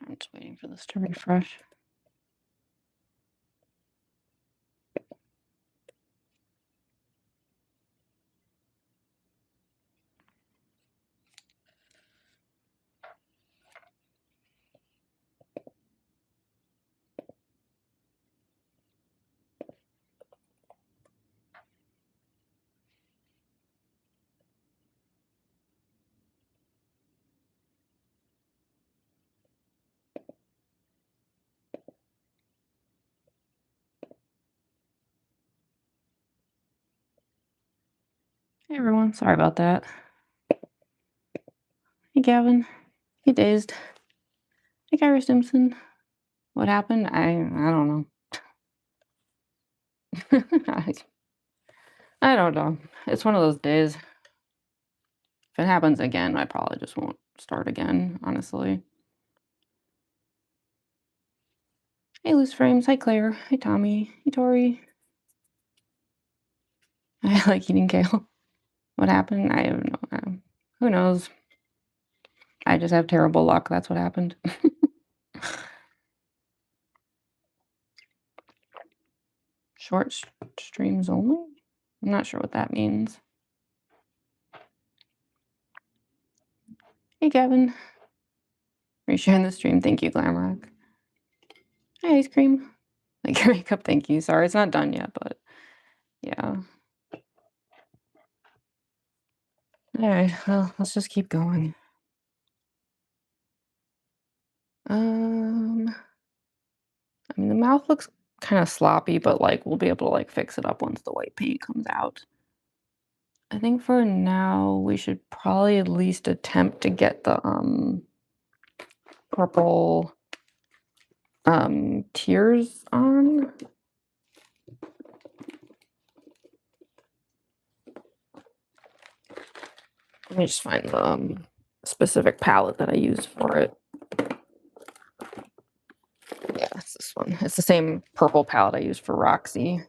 I'm just waiting for this to refresh. Hey everyone, sorry about that. Hey Gavin. Hey Dazed. Hey Kyra Simpson. What happened? I don't know. I don't know. It's one of those days. If it happens again, I probably just won't start again, honestly. Hey Loose Frames. Hi Claire. Hey Tommy. Hey Tori. I like eating kale. What happened? I don't know. Who knows? I just have terrible luck. That's what happened. Short streams only? I'm not sure what that means. Hey Gavin. Are you sharing the stream? Thank you, Glamrock. Hi Ice Cream. Like your makeup, thank you. Sorry, it's not done yet, but yeah. Alright, well, let's just keep going. I mean, the mouth looks kind of sloppy, but like we'll be able to like fix it up once the white paint comes out. I think for now we should probably at least attempt to get the purple tears on. Let me just find the specific palette that I used for it. Yeah, it's this one. It's the same purple palette I used for Roxy.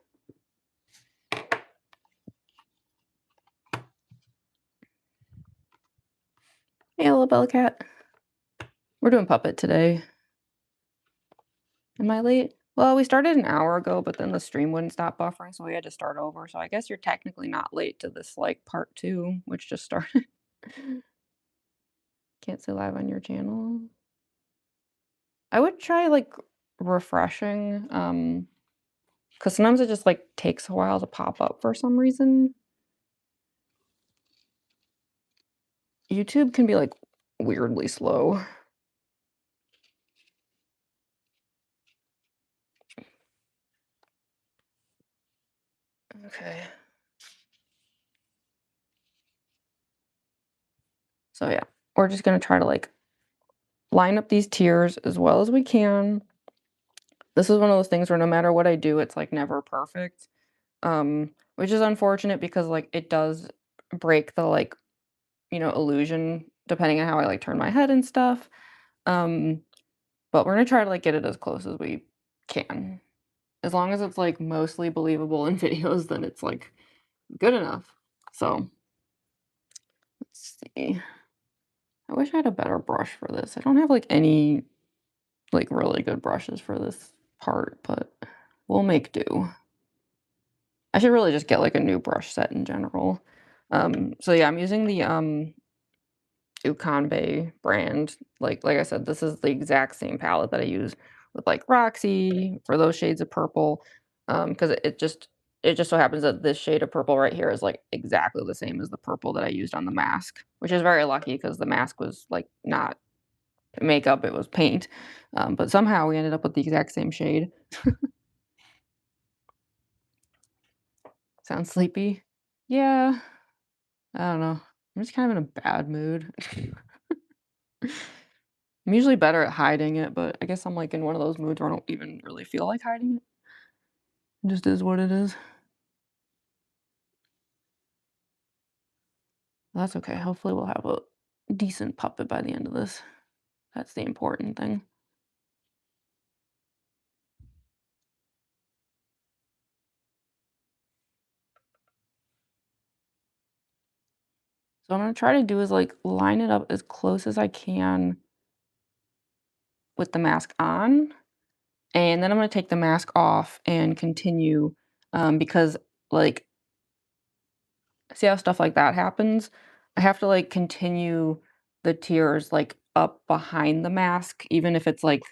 Hey, little Bella Cat. We're doing Puppet today. Am I late? Well, we started an hour ago, but then the stream wouldn't stop buffering, so we had to start over. So I guess you're technically not late to this, like, part 2, which just started. Can't say live on your channel. I would try, like, refreshing, because sometimes it just, like, takes a while to pop up for some reason. YouTube can be, like, weirdly slow. Okay. So, yeah, we're just gonna try to, like, line up these tiers as well as we can. This is one of those things where no matter what I do, it's, like, never perfect, which is unfortunate because, like, it does break the, like, illusion depending on how I, like, turn my head and stuff, um, but we're gonna try to, like, get it as close as we can. As long as it's, like, mostly believable in videos, then it's, like, good enough. So, let's see. I wish I had a better brush for this. I don't have, like, any, like, really good brushes for this part, but we'll make do. I should really just get, like, a new brush set in general. So yeah, I'm using the, Ukanbe brand. Like I said, this is the exact same palette that I use with, like, Roxy for those shades of purple, 'cause it just so happens that this shade of purple right here is, like, exactly the same as the purple that I used on the mask, which is very lucky because the mask was, like, not makeup, it was paint, but somehow we ended up with the exact same shade. Sound sleepy? Yeah. I don't know. I'm just kind of in a bad mood. I'm usually better at hiding it, but I guess I'm, like, in one of those moods where I don't even really feel like hiding it. It just is what it is. That's okay. Hopefully, we'll have a decent puppet by the end of this. That's the important thing. So what I'm gonna try to do is, like, line it up as close as I can with the mask on, and then I'm gonna take the mask off and continue, because, like, see how stuff like that happens? I have to, like, continue the tears, like, up behind the mask, even if it's, like,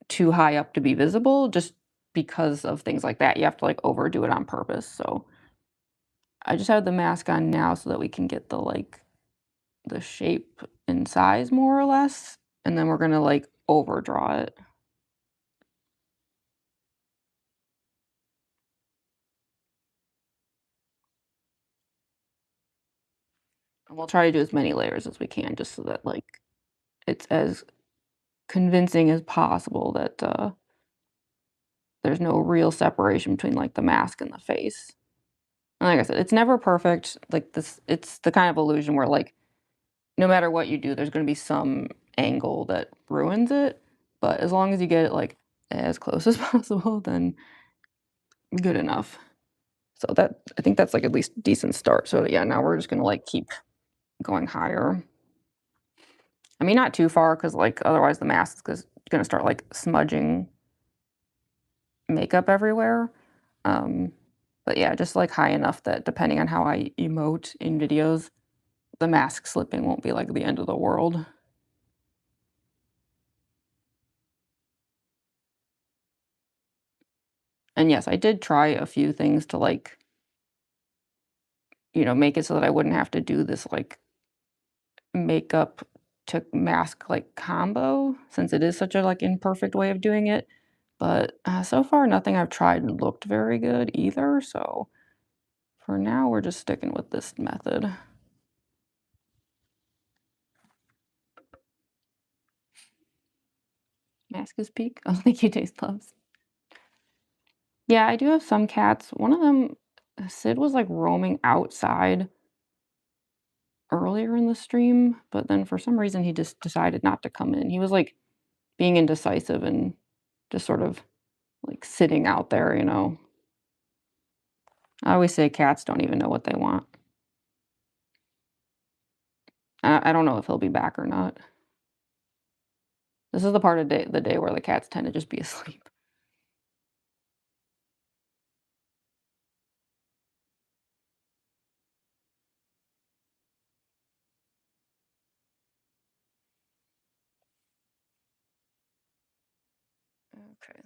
too high up to be visible, just because of things like that. You have to, like, overdo it on purpose, so I just have the mask on now so that we can get the shape and size more or less, and then we're gonna, like, overdraw it. And we'll try to do as many layers as we can just so that, like, it's as convincing as possible that, there's no real separation between, like, the mask and the face. And like I said, it's never perfect, like, this it's the kind of illusion where, like, no matter what you do, there's gonna be some angle that ruins it, but as long as you get it, like, as close as possible, then good enough. So that I think that's, like, at least a decent start. So, yeah, now we're just gonna, like, keep going higher. I mean, not too far, cause like, otherwise the mask is gonna start, like, smudging makeup everywhere. Um, but yeah, just, like, high enough that depending on how I emote in videos, the mask slipping won't be, like, the end of the world. And yes, I did try a few things to, like, make it so that I wouldn't have to do this, like, makeup to mask, like, combo since it is such a, like, imperfect way of doing it, but, so far nothing I've tried looked very good either, so for now, we're just sticking with this method. Mask is peak? Oh, thank you, Taste Loves. Yeah, I do have some cats. One of them, Sid was, like, roaming outside earlier in the stream, but then for some reason, he just decided not to come in. He was, like, being indecisive and just sort of, like, sitting out there, you know? I always say cats don't even know what they want. I don't know if he'll be back or not. This is the part of the day where the cats tend to just be asleep. Okay.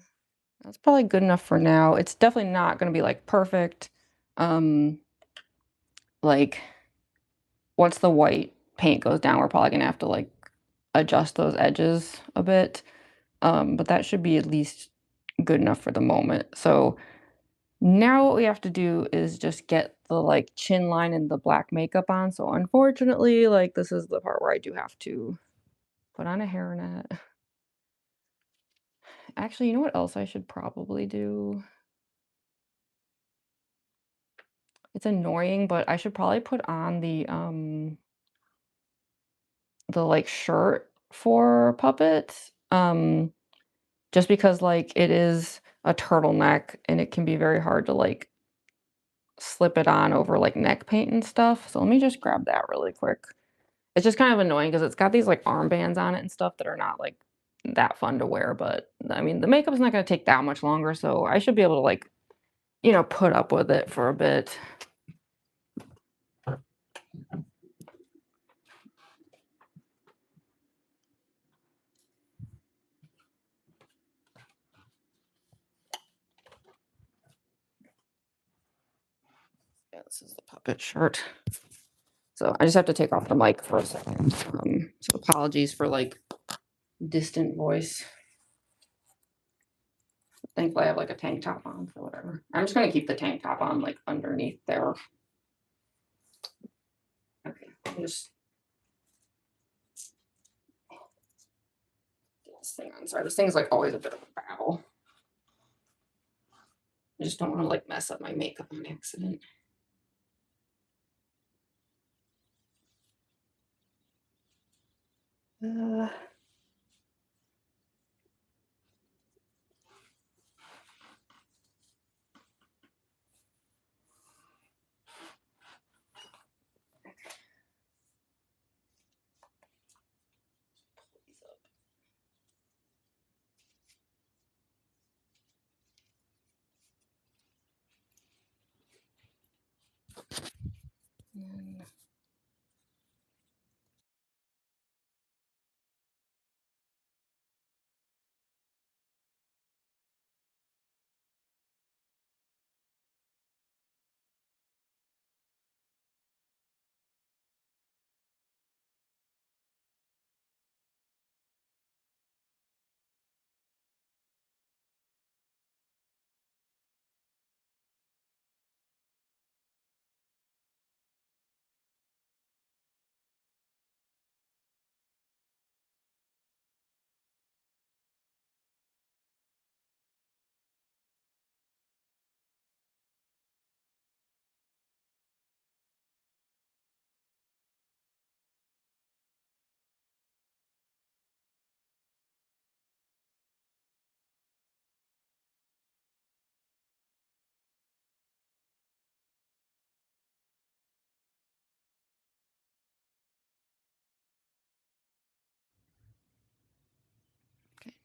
That's probably good enough for now. It's definitely not gonna be, like, perfect. Um, like, once the white paint goes down, we're probably gonna have to, like, adjust those edges a bit, but that should be at least good enough for the moment. So, now what we have to do is just get the, like, chin line and the black makeup on, so unfortunately, like, this is the part where I do have to put on a hairnet. Actually, you know what else I should probably do? It's annoying, but I should probably put on the, like, shirt for Puppet, just because, like, it is a turtleneck and it can be very hard to, like, slip it on over, like, neck paint and stuff, so let me just grab that really quick. It's just kind of annoying because 'cause it's got these, like, armbands on it and stuff that are not, like, that fun to wear, but, I mean, the makeup's not gonna take that much longer, so I should be able to, like, put up with it for a bit. Yeah, this is the Puppet shirt. So I just have to take off the mic for a second. So apologies for, like, distant voice. Thankfully, I have, like, a tank top on or whatever. I'm just gonna keep the tank top on, like, underneath there. Okay, let me just get this thing on. Sorry, this thing's, like, always a bit of a battle. I just don't wanna, like, mess up my makeup on accident. Uh,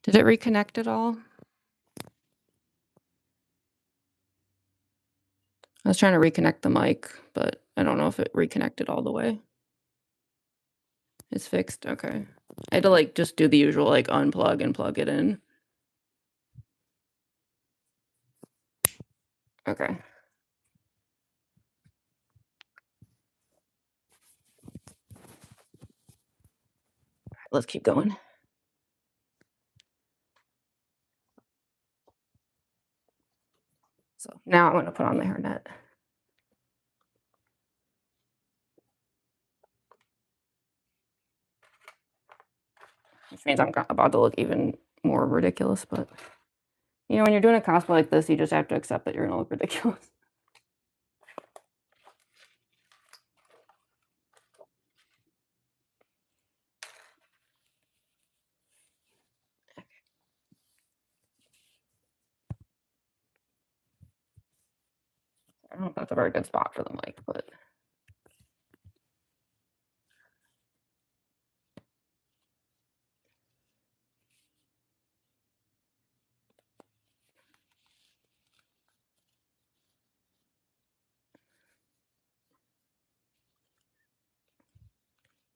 Did it reconnect at all? I was trying to reconnect the mic, but I don't know if it reconnected all the way. It's fixed? Okay. I had to, like, just do the usual, like, unplug and plug it in. Okay. Let's keep going. So, now I'm gonna put on the hairnet. Which means I'm about to look even more ridiculous, but, you know, when you're doing a cosplay like this, you just have to accept that you're gonna look ridiculous. I don't know if that's a very good spot for the mic, but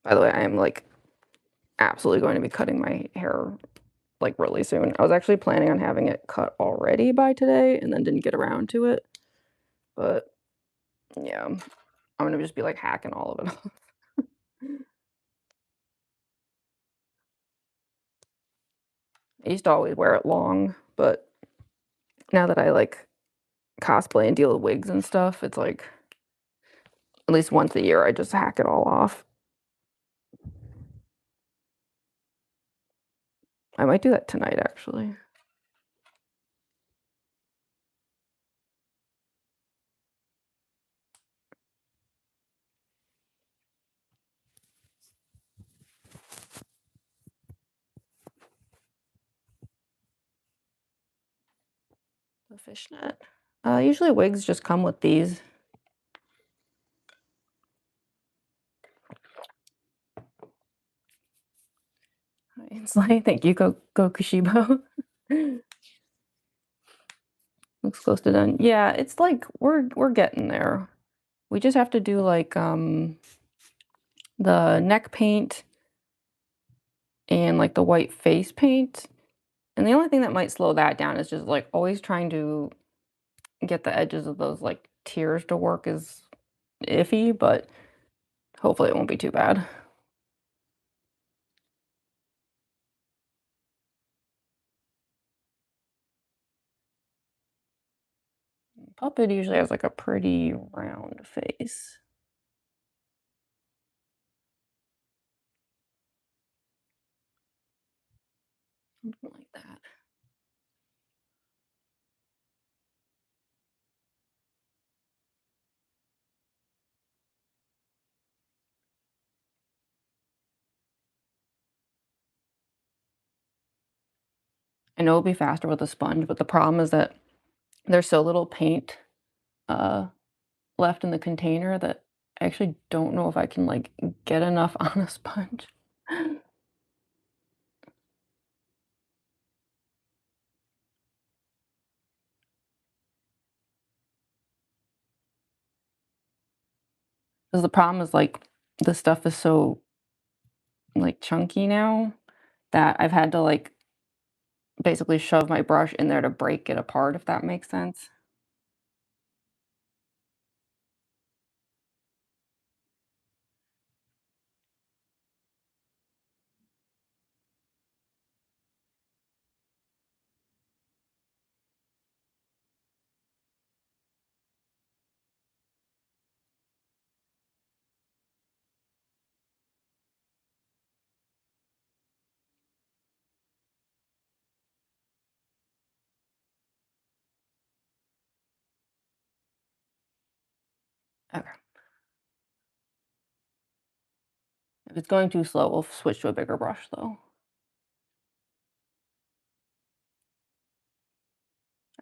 by the way, I am, like, absolutely going to be cutting my hair, like, really soon. I was actually planning on having it cut already by today and then didn't get around to it, but, yeah, I'm gonna just be, like, hacking all of it off. I used to always wear it long, but now that I, like, cosplay and deal with wigs and stuff, it's, like, at least once a year, I just hack it all off. I might do that tonight, actually. The fishnet. Usually wigs just come with these. It's like, thank you, Go Kushibo. Looks close to done. Yeah, it's like we're getting there. We just have to do like the neck paint and like the white face paint. And the only thing that might slow that down is just like always trying to get the edges of those like tiers to work is iffy, but hopefully it won't be too bad. Puppet usually has like a pretty round face. Something like that. I know it'll be faster with a sponge, but the problem is that there's so little paint uh, left in the container that I actually don't know if I can like get enough on a sponge. 'Cause the problem is like the stuff is so like chunky now that I've had to like basically shove my brush in there to break it apart, if that makes sense. Okay. If it's going too slow, we'll switch to a bigger brush though.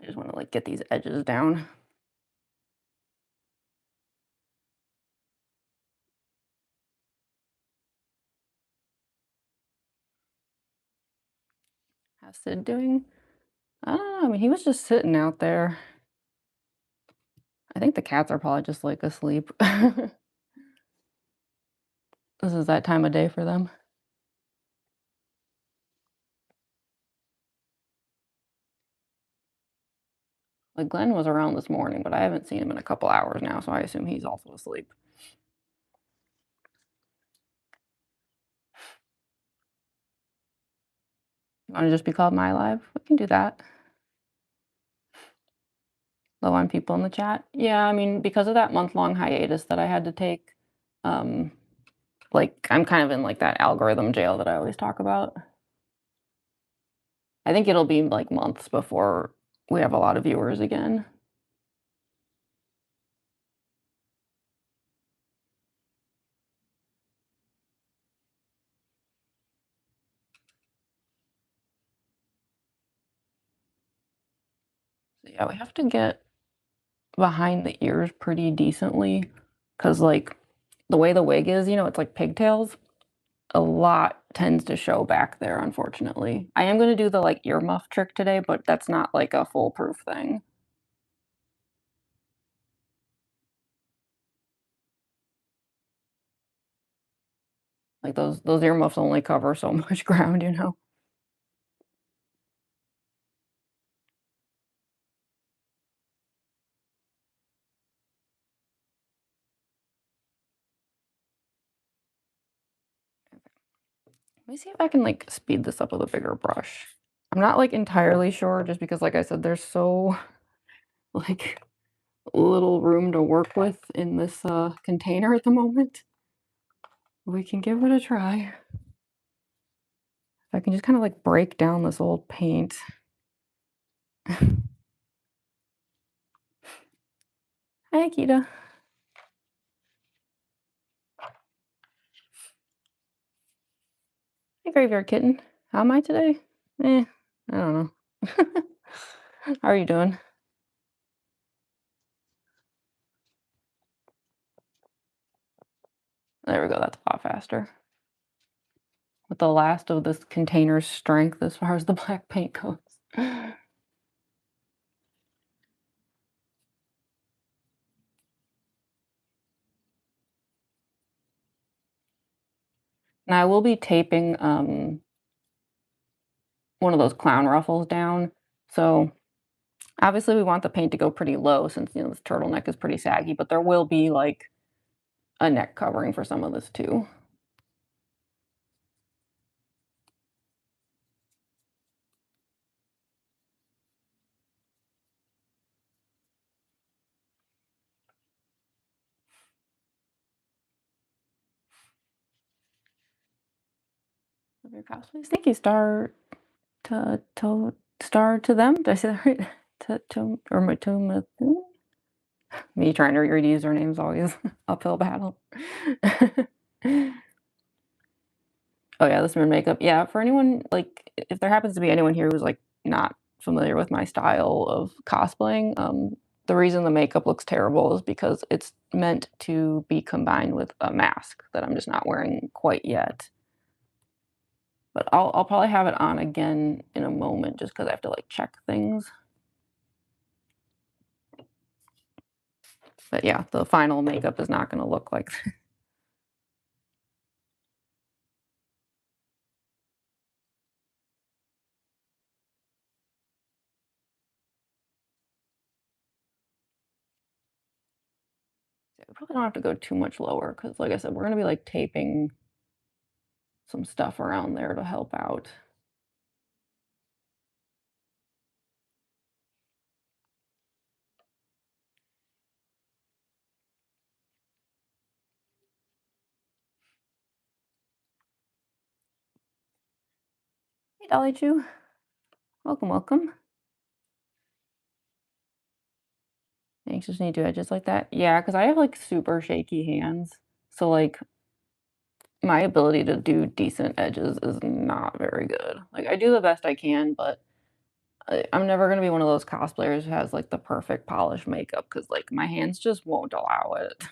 I just want to like get these edges down. Sid doing? I don't know, I mean, he was just sitting out there. I think the cats are probably just, like, asleep. This is that time of day for them. Like, Glenn was around this morning, but I haven't seen him in a couple hours now, so I assume he's also asleep. You wanna just be called My Live? We can do that. Low on people in the chat? Yeah, I mean, because of that month-long hiatus that I had to take, um, like, I'm kind of in, like, that algorithm jail that I always talk about. I think it'll be, like, months before we have a lot of viewers again. So, yeah, we have to get behind the ears pretty decently, cause like, the way the wig is, it's like pigtails. A lot tends to show back there, unfortunately. I am gonna do the, like, earmuff trick today, but that's not, like, a foolproof thing. Like, those earmuffs only cover so much ground, you know? Let me see if I can, like, speed this up with a bigger brush. I'm not, like, entirely sure just because, like I said, there's so, like, little room to work with in this, container at the moment. We can give it a try. If I can just kinda, like, break down this old paint. Hi, Akita. Hey, Graveyard Kitten. How am I today? I don't know. How are you doing? There we go, that's a lot faster. With the last of this container's strength as far as the black paint goes. Now I will be taping, one of those clown ruffles down. So, obviously, we want the paint to go pretty low since, this turtleneck is pretty saggy, but there will be, like, a neck covering for some of this too. Of your cosplays. Thank you, Star to them. Did I say that right? To or Matuma me trying to read usernames always uphill battle. Oh, yeah, this mirror makeup. Yeah, for anyone, like, if there happens to be anyone here who's, like, not familiar with my style of cosplaying, the reason the makeup looks terrible is because it's meant to be combined with a mask that I'm just not wearing quite yet. But I'll probably have it on again in a moment just because I have to, like, check things. But, yeah, the final makeup is not gonna look like we probably don't have to go too much lower because, like I said, we're gonna be, like, taping some stuff around there to help out. Hey, Dolly Choo. Welcome, welcome. Anxious need to edges like that? Yeah, because I have, like, super shaky hands, so, like, my ability to do decent edges is not very good. Like, I do the best I can, but I'm never gonna be one of those cosplayers who has, like, the perfect polished makeup because, like, my hands just won't allow it.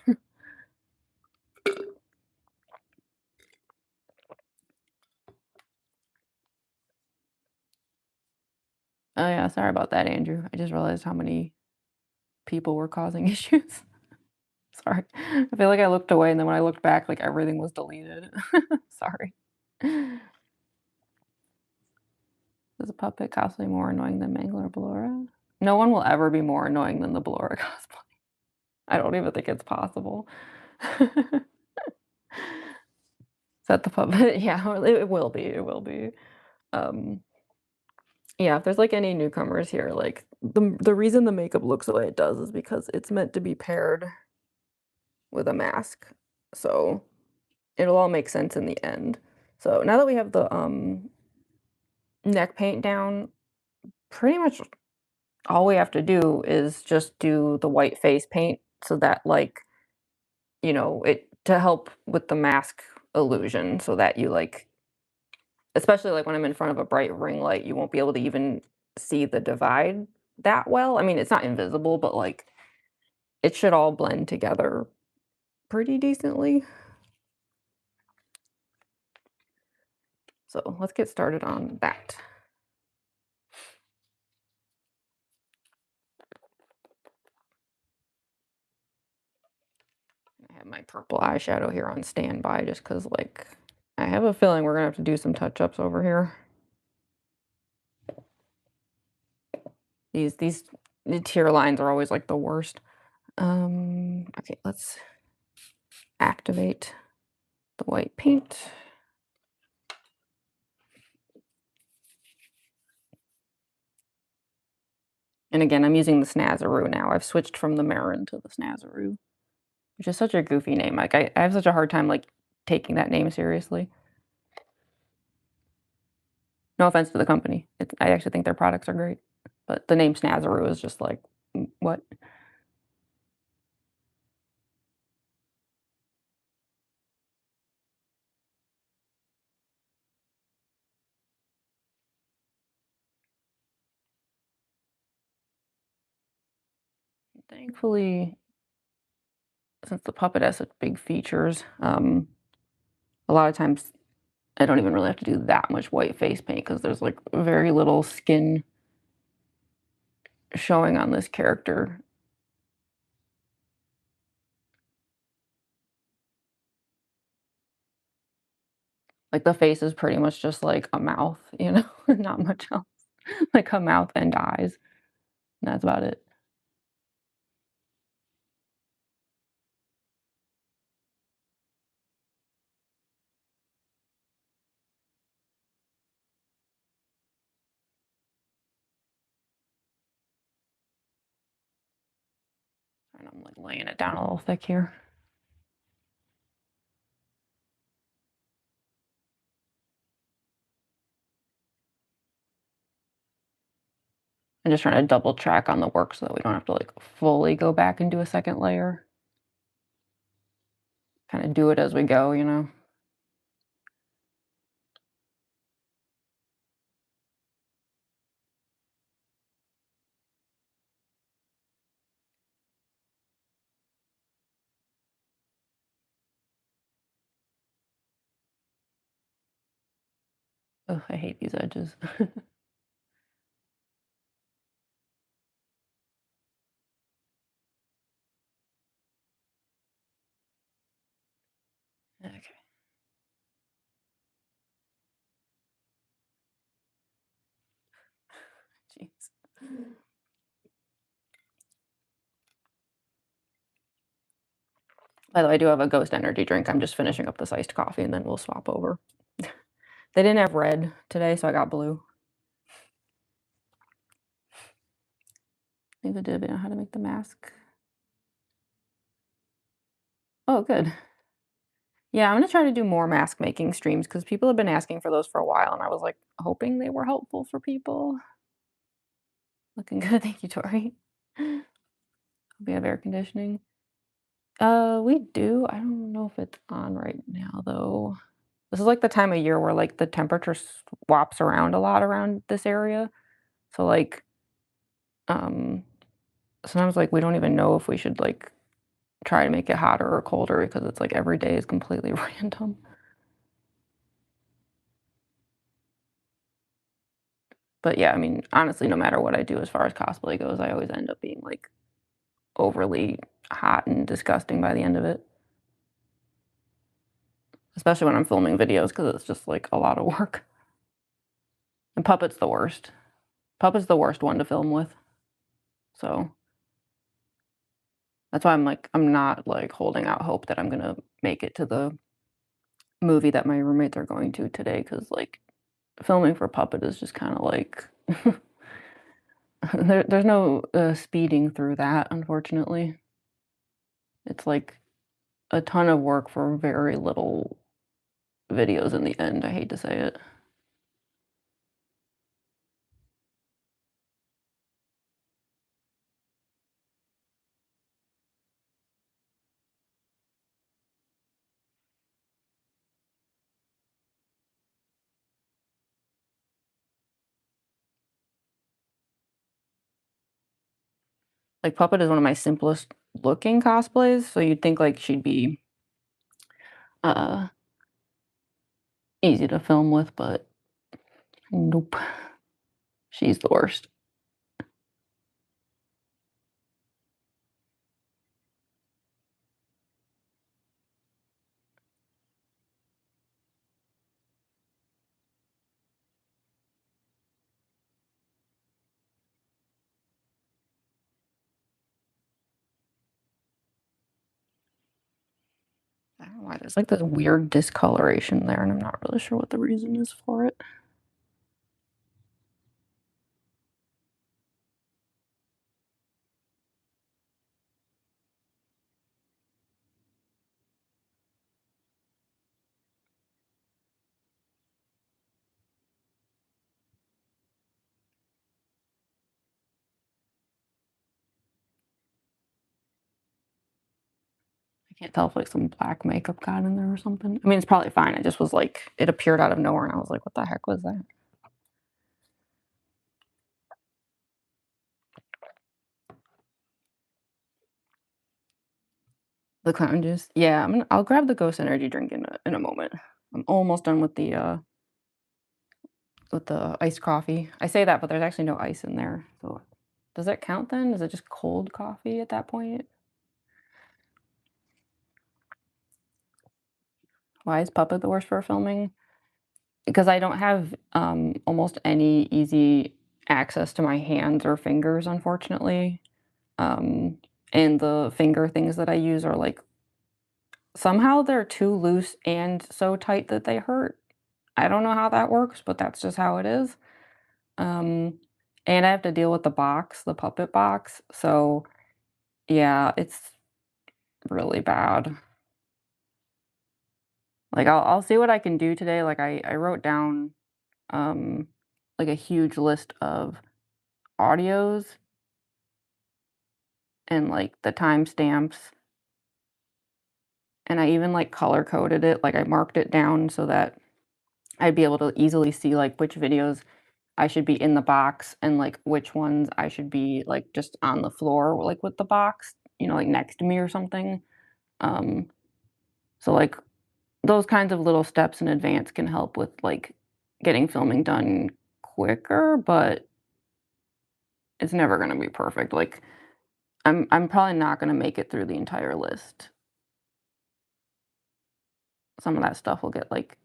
Oh, yeah, sorry about that, Andrew. I just realized how many people were causing issues. Sorry. I feel like I looked away, and then when I looked back, like, everything was deleted. Sorry. Is a puppet cosplay more annoying than Mangler or Ballora? No one will ever be more annoying than the Ballora cosplay. I don't even think it's possible. Is that the puppet? Yeah, well, it will be, it will be. Um, yeah, if there's, like, any newcomers here, like, the reason the makeup looks the way it does is because it's meant to be paired with a mask, so it'll all make sense in the end. So, now that we have the, neck paint down, pretty much all we have to do is just do the white face paint so that, like, it to help with the mask illusion so that you, like especially, like, when I'm in front of a bright ring light, you won't be able to even see the divide that well. I mean, it's not invisible, but, like, it should all blend together pretty decently. So, let's get started on that. I have my purple eyeshadow here on standby just because, like, I have a feeling we're gonna have to do some touch-ups over here. These the tier lines are always, like, the worst. Okay, let's activate the white paint. And again, I'm using the Snazaroo now. I've switched from the Marin to the Snazaroo, which is such a goofy name. Like, I have such a hard time, like, taking that name seriously. No offense to the company. I actually think their products are great, but the name Snazaroo is just like, what?" Thankfully, since the puppet has such big features, a lot of times I don't even really have to do that much white face paint because there's, like, very little skin showing on this character. Like, the face is pretty much just like a mouth, not much else. Like a mouth and eyes, and that's about it. And I'm, like, laying it down a little thick here. I'm just trying to double check on the work so that we don't have to, like, fully go back and do a second layer. Kinda do it as we go, you know? Ugh, I hate these edges. Okay, jeez. By the way, I do have a Ghost energy drink. I'm just finishing up this iced coffee, and then we'll swap over. They didn't have red today, so I got blue. I think they did a bit on how to make the mask. Oh, good. Yeah, I'm gonna try to do more mask making streams because people have been asking for those for a while, and I was, like, hoping they were helpful for people. Looking good, thank you, Tori. We have air conditioning. We do. I don't know if it's on right now, though. This is, like, the time of year where, like, the temperature swaps around a lot around this area. So, like, um, sometimes, like, we don't even know if we should, like, try to make it hotter or colder because it's, like, every day is completely random. But yeah, I mean, honestly, no matter what I do as far as cosplay goes, I always end up being, like, overly hot and disgusting by the end of it, especially when I'm filming videos because it's just, like, a lot of work. And Puppet's the worst. Puppet's the worst one to film with, so that's why I'm not, like, holding out hope that I'm gonna make it to the movie that my roommates are going to today because, like, filming for Puppet is just kinda like there's no, speeding through that, unfortunately. It's, like, a ton of work for very little videos in the end, I hate to say it. Like, Puppet is one of my simplest looking cosplays, so you'd think, like, she'd be, uh, easy to film with, but nope, she's the worst. I don't know why there's, like, this weird discoloration there, and I'm not really sure what the reason is for it. I can't tell if, like, some black makeup got in there or something. I mean, it's probably fine, it just was, like it appeared out of nowhere, and I was like, "What the heck was that?" The clown juice? Yeah, I'll grab the ghost energy drink in a moment. I'm almost done with the iced coffee. I say that, but there's actually no ice in there, so does that count then? Is it just cold coffee at that point? Why is Puppet the worst for filming? Because I don't have, almost any easy access to my hands or fingers, unfortunately, um, and the finger things that I use are, like somehow they're too loose and so tight that they hurt. I don't know how that works, but that's just how it is. Um, and I have to deal with the box, the Puppet box, so yeah, it's really bad. Like, I'll see what I can do today, like, I wrote down, um, like, a huge list of audios and, like, the timestamps, and I even, like, color coded it, like, I marked it down so that I'd be able to easily see, like, which videos I should be in the box and, like, which ones I should be, like, just on the floor, like, with the box, like, next to me or something. Um, so, like, those kinds of little steps in advance can help with, like, getting filming done quicker, but it's never gonna be perfect, like, I'm probably not gonna make it through the entire list. Some of that stuff will get, like,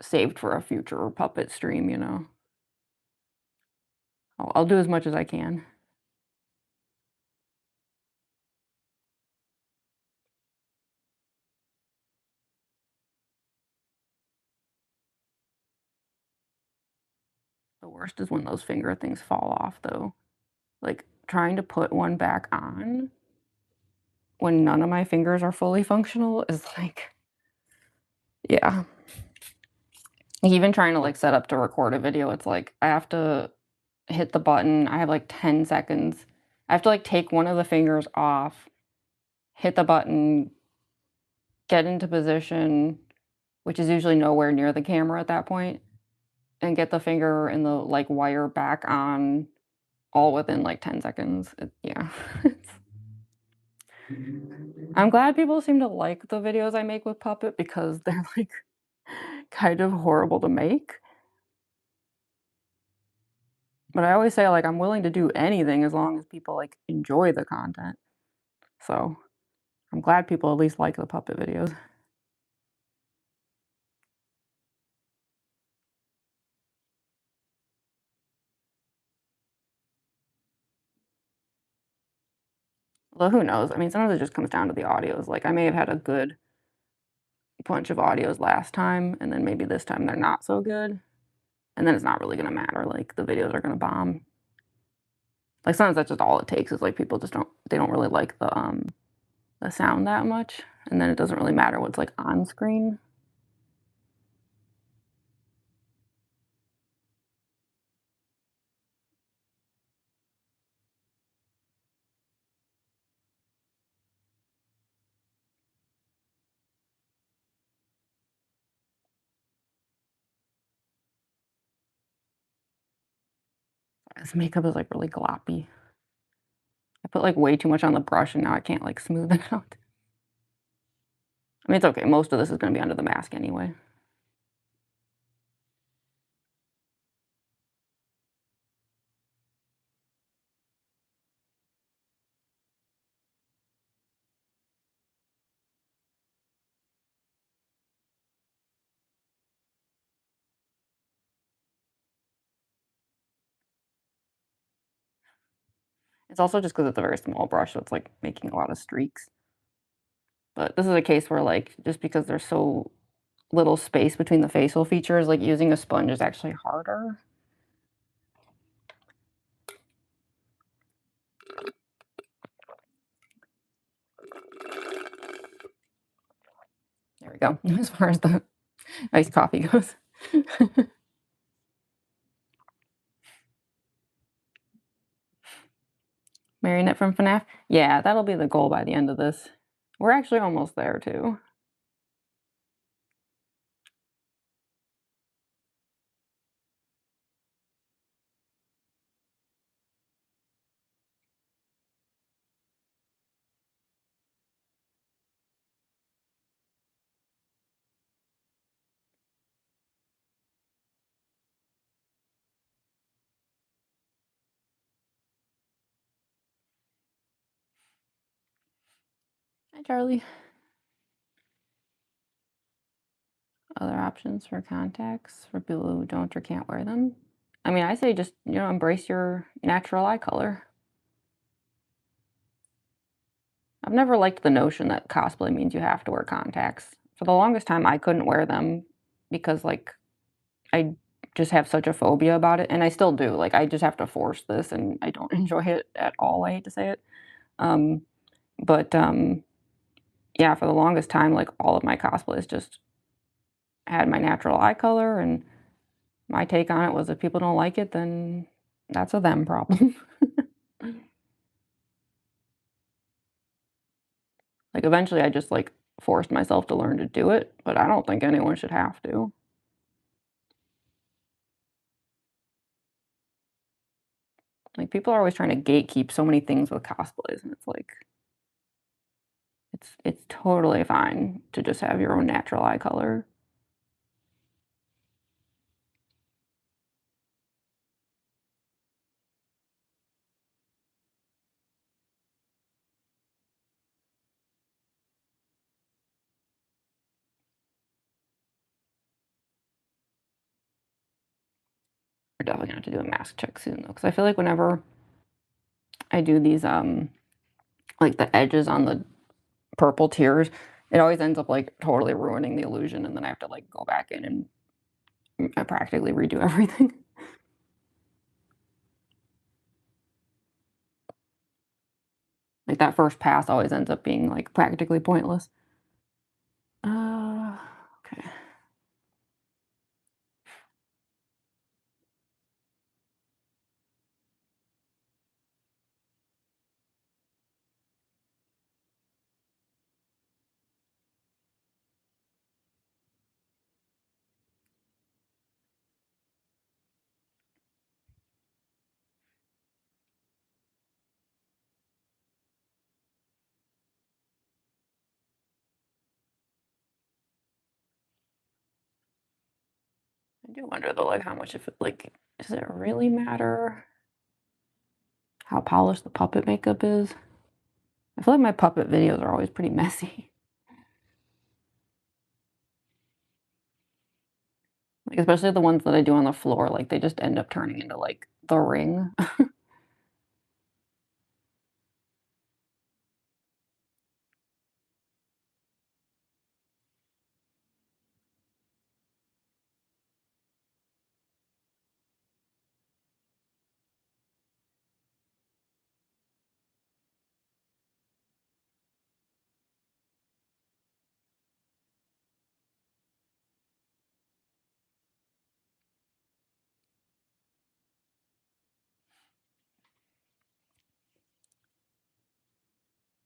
saved for a future puppet stream. I'll do as much as I can. The worst is when those finger things fall off, though. Like, trying to put one back on when none of my fingers are fully functional is, like yeah. Even trying to, like, set up to record a video, it's like, I have to hit the button, I have, like, 10 seconds. I have to, like, take one of the fingers off, hit the button, get into position, which is usually nowhere near the camera at that point, and get the finger and the, like, wire back on all within, like, 10 seconds. Yeah. I'm glad people seem to like the videos I make with Puppet because they're, like, kind of horrible to make. But I always say, like, I'm willing to do anything as long as people, like, enjoy the content. So, I'm glad people at least like the puppet videos. Well, who knows? I mean, sometimes it just comes down to the audios. Like, I may have had a good bunch of audios last time, and then maybe this time they're not so good, and then it's not really gonna matter, like, the videos are gonna bomb. Like, sometimes that's just all it takes is, like, people just don't really like the sound that much, and then it doesn't really matter what's, like, on screen. This makeup is, like, really gloppy. I put, like, way too much on the brush, and now I can't, like, smooth it out. I mean, it's okay, most of this is gonna be under the mask anyway. It's also just because it's a very small brush, so it's, like, making a lot of streaks. But this is a case where, like, just because there's so little space between the facial features, like, using a sponge is actually harder. There we go, as far as the iced coffee goes. Marionette from FNAF? Yeah, that'll be the goal by the end of this. We're actually almost there too. Hi, Charlie. Other options for contacts for people who don't or can't wear them? I mean, I say just, embrace your natural eye color. I've never liked the notion that cosplay means you have to wear contacts. For the longest time, I couldn't wear them because, like, I just have such a phobia about it, and I still do. Like, I just have to force this, and I don't enjoy it at all. I hate to say it. Um, but yeah, for the longest time, like, all of my cosplays just had my natural eye color, and my take on it was if people don't like it, then that's a them problem. Like, eventually, I just, like, forced myself to learn to do it, but I don't think anyone should have to. Like, people are always trying to gatekeep so many things with cosplays, and it's like, it's totally fine to just have your own natural eye color. We're definitely gonna have to do a mask check soon, though, because I feel like whenever I do these, like, the edges on the purple tears, it always ends up, like, totally ruining the illusion, and then I have to, like, go back in and practically redo everything. Like, that first pass always ends up being, like, practically pointless. Uh, okay. I do wonder, though, like, how much if it like, does it really matter? how polished the puppet makeup is. I feel like my puppet videos are always pretty messy. Like, especially the ones that I do on the floor, like, they just end up turning into, like, the ring.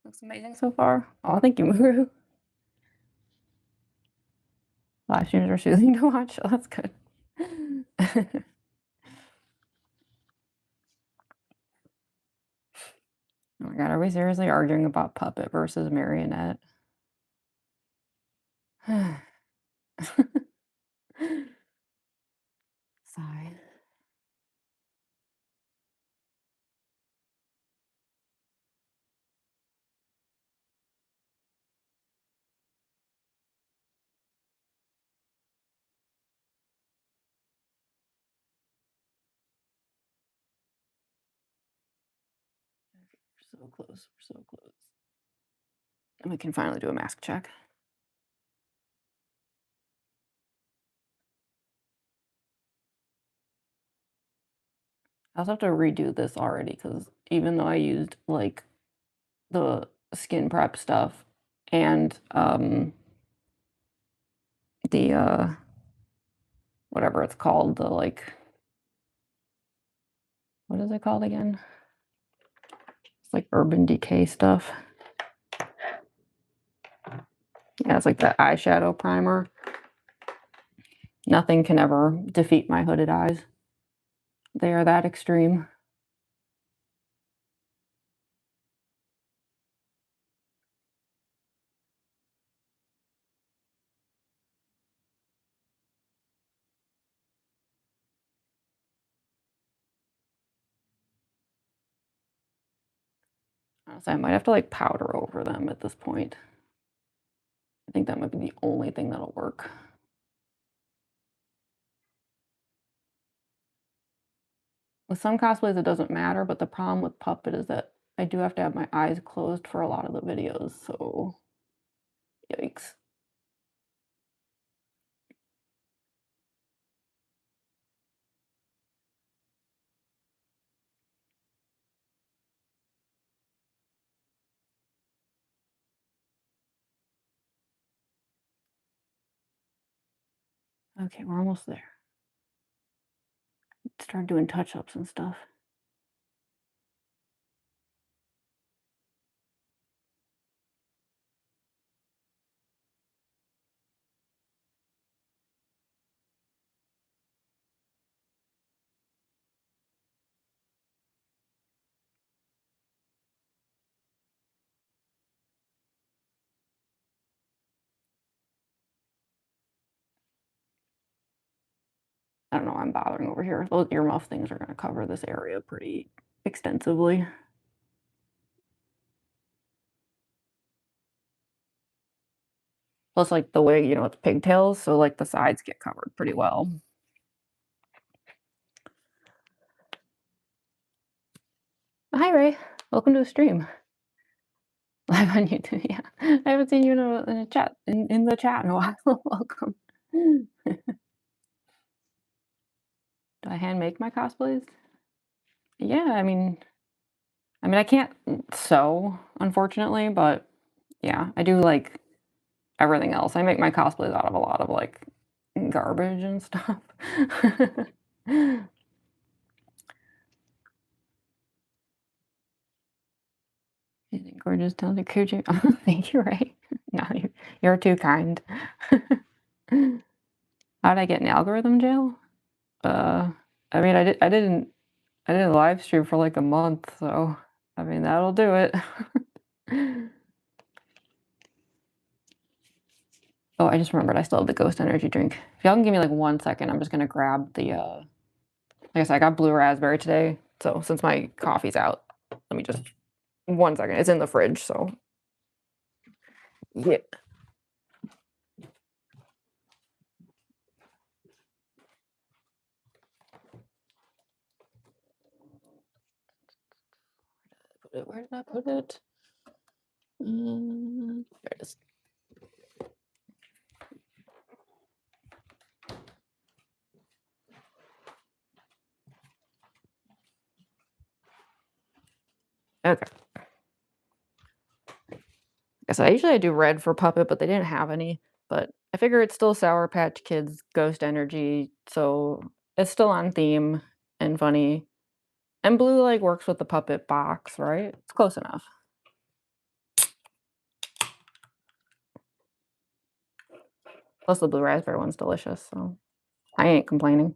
Looks amazing so far. Oh, thank you, Muru. Live streams are soothing to watch. Oh, that's good. Oh my god, are we seriously arguing about puppet versus marionette? Sigh. We're so close. We're so close. And we can finally do a mask check. I also have to redo this already because even though I used like the skin prep stuff and the whatever it's called, the like what is it called again? It's like Urban Decay stuff. Yeah, it's like the eyeshadow primer. Nothing can ever defeat my hooded eyes. They are that extreme. Honestly, I might have to like powder over them at this point. I think that might be the only thing that'll work. With some cosplays, it doesn't matter, but the problem with Puppet is that I do have to have my eyes closed for a lot of the videos, so yikes. Okay, we're almost there. Start doing touch-ups and stuff. I don't know why I'm bothering over here. Those earmuff things are gonna cover this area pretty extensively. Plus, like, the wig, you know, it's pigtails, so, like, the sides get covered pretty well. Hi, Ray. Welcome to the stream. Live on YouTube, yeah. I haven't seen you in a chat in the chat in a while. Welcome. Do I hand make my cosplays? Yeah, I can't sew, unfortunately, but yeah, I do, like, everything else. I make my cosplays out of a lot of, like, garbage and stuff. You think gorgeous, talented, coochie. Oh, thank you, Ray. No, you're too kind. How'd I get in algorithm jail? Uh, I did a live stream for like a month, so I mean that'll do it. Oh, I just remembered I still have the ghost energy drink. If y'all can give me like 1 second, I'm just gonna grab the like I said, I got blue raspberry today, so since my coffee's out, Let me just 1 second. It's in the fridge, so yeah. Where did I put it? There it is. Okay. So I do red for puppet, but they didn't have any. But I figure it's still Sour Patch Kids Ghost Energy, so it's still on theme and funny. And blue like works with the puppet box, right? It's close enough. Plus the blue raspberry one's delicious, so I ain't complaining.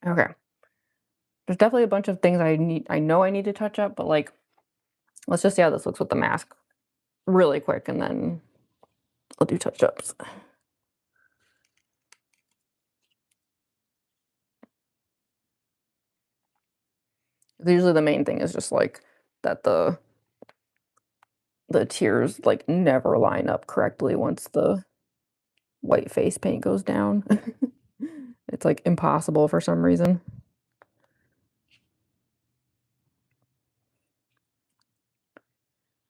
Okay. There's definitely a bunch of things I know I need to touch up, but like let's just see how this looks with the mask really quick and then I'll do touch ups. Usually the main thing is just like that the tears like never line up correctly once the white face paint goes down. It's like impossible for some reason.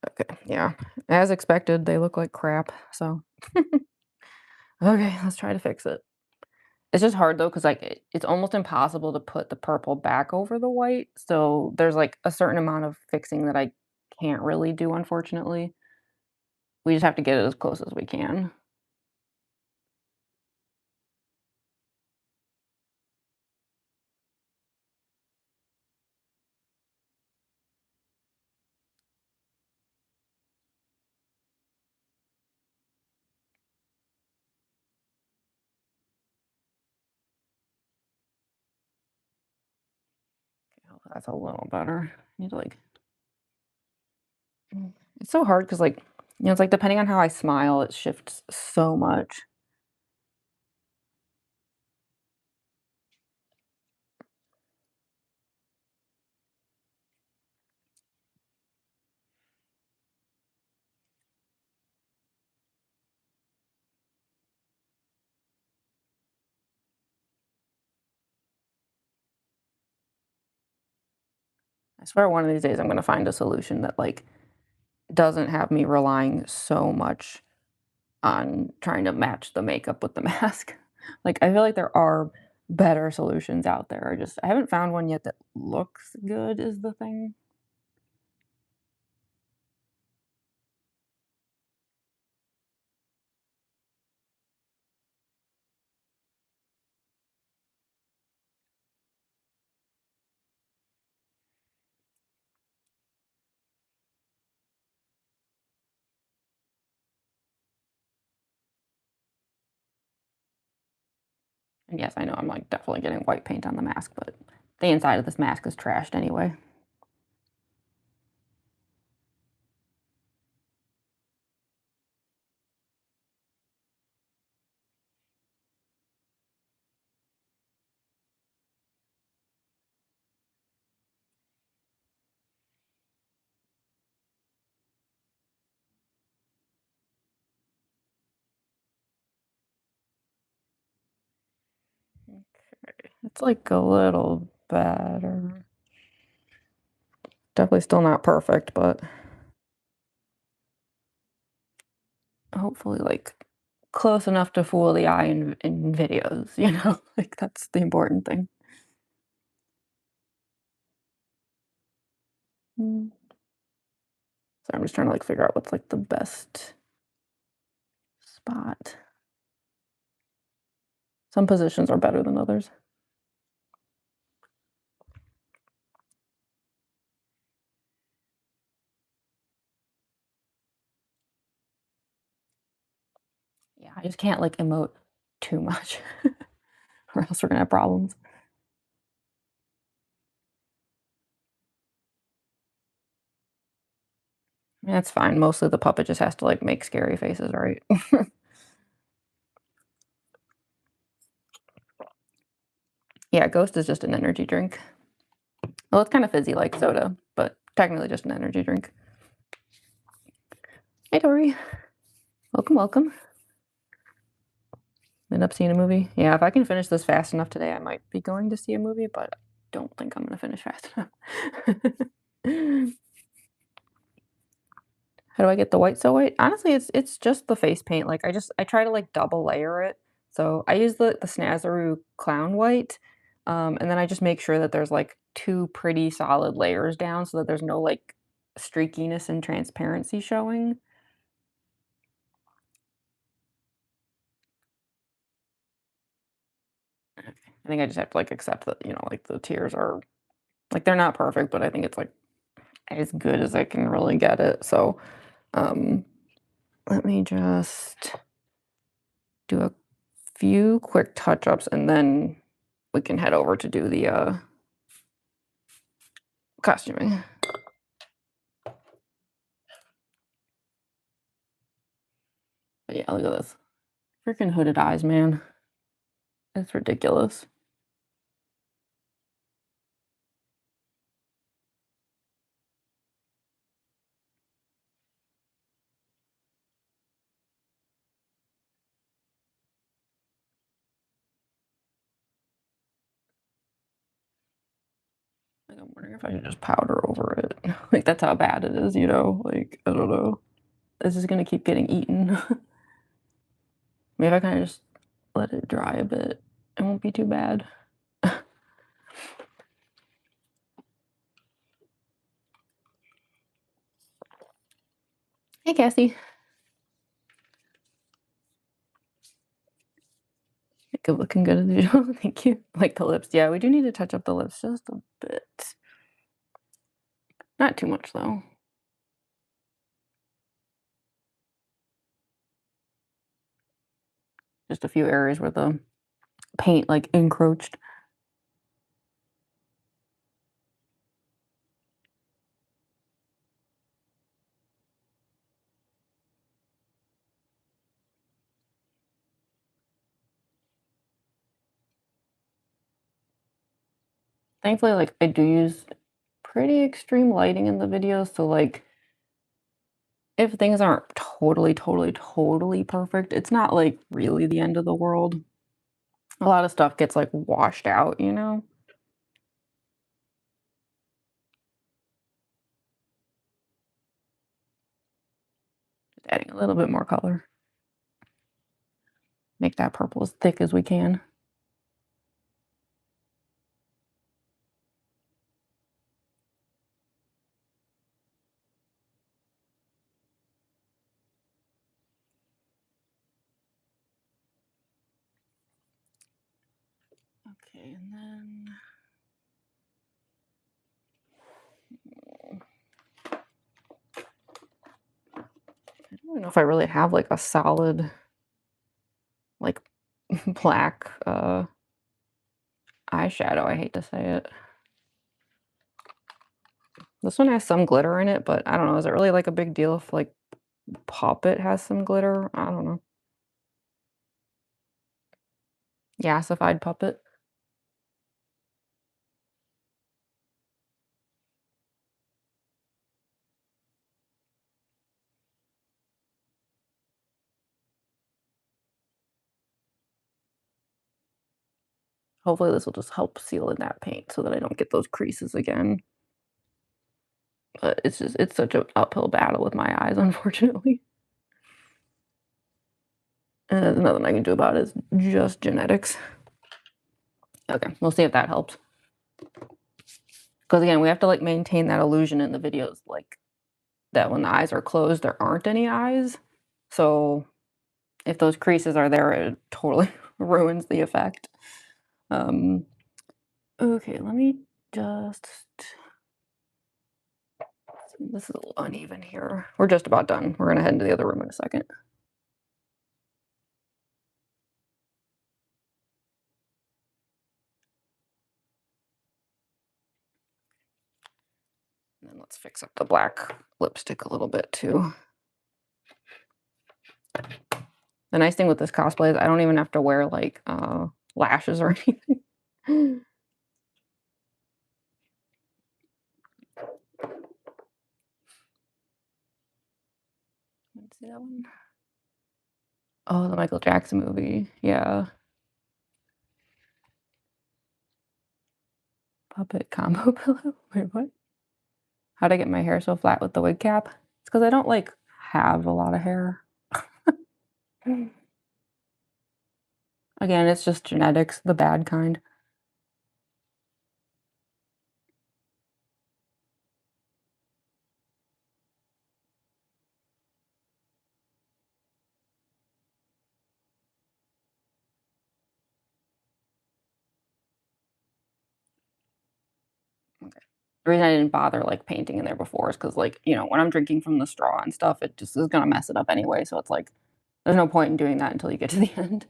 Okay, yeah. As expected, they look like crap, so okay, let's try to fix it. It's just hard though, because like it's almost impossible to put the purple back over the white. So there's like a certain amount of fixing that I can't really do, unfortunately. We just have to get it as close as we can. Oh, that's a little better. Need to like it's so hard because like it's like depending on how I smile, it shifts so much. I swear one of these days I'm gonna find a solution that like doesn't have me relying so much on trying to match the makeup with the mask. Like, I feel like there are better solutions out there. I haven't found one yet that looks good is the thing. And yes, I know I'm like definitely getting white paint on the mask, but the inside of this mask is trashed anyway. It's like a little better. Definitely still not perfect, but hopefully like close enough to fool the eye in videos, you know? Like that's the important thing. Mm. So I'm just trying to like figure out what's like the best spot. Some positions are better than others. Yeah, I just can't like emote too much or else we're gonna have problems. Yeah, it's fine. Mostly the puppet just has to like make scary faces, right? Yeah, Ghost is just an energy drink. Well, it's kind of fizzy like soda, but technically just an energy drink. Hey, Tori. Welcome, welcome. End up seeing a movie. Yeah, if I can finish this fast enough today, I might be going to see a movie, but I don't think I'm gonna finish fast enough. How do I get the white so white? Honestly, it's just the face paint. Like I try to like double layer it. So I use the Snazaroo Clown White, and then I just make sure that there's like two pretty solid layers down so that there's no like streakiness and transparency showing. I think I just have to like accept that, like the tears are like they're not perfect, but I think it's like as good as I can really get it. So um let me just do a few quick touch-ups and then we can head over to do the costuming. But yeah, look at this. Freaking hooded eyes, man. It's ridiculous. Like, I'm wondering if I should just powder over it. Like, that's how bad it is, Like, I don't know. This is gonna keep getting eaten. Maybe I kind of just let it dry a bit. It won't be too bad. Hey, Cassie. Good looking good as usual. Thank you. Like the lips. Yeah, we do need to touch up the lips just a bit. Not too much, though. Just a few areas where the paint, like, encroached. Thankfully, like, I do use pretty extreme lighting in the videos, so, like, if things aren't totally, totally, totally perfect, it's not, like, really the end of the world. A lot of stuff gets, like, washed out. Just adding a little bit more color. Make that purple as thick as we can. Okay, and then I don't even know if I really have, like, a solid, like, black, eyeshadow, I hate to say it. This one has some glitter in it, but I don't know, is it really, like, a big deal if, like, Puppet has some glitter? I don't know. Yassified Puppet. Hopefully, this will just help seal in that paint so that I don't get those creases again. But it's such an uphill battle with my eyes, unfortunately. And there's nothing I can do about it, it's just genetics. Okay, we'll see if that helps. Because again, we have to, like, maintain that illusion in the videos, like, that when the eyes are closed, there aren't any eyes. So, if those creases are there, it totally ruins the effect. Um, okay, let me just this is a little uneven here. We're just about done. We're gonna head into the other room in a second. And then let's fix up the black lipstick a little bit too. The nice thing with this cosplay is I don't even have to wear like lashes or anything. Let's see that one. Oh, the Michael Jackson movie. Yeah. Puppet combo pillow. Wait, what? How'd I get my hair so flat with the wig cap? It's because I don't, like, have a lot of hair. Again, it's just genetics, the bad kind. Okay. The reason I didn't bother, like, painting in there before is because, like, when I'm drinking from the straw and stuff, it just is gonna mess it up anyway, so it's like, there's no point in doing that until you get to the end.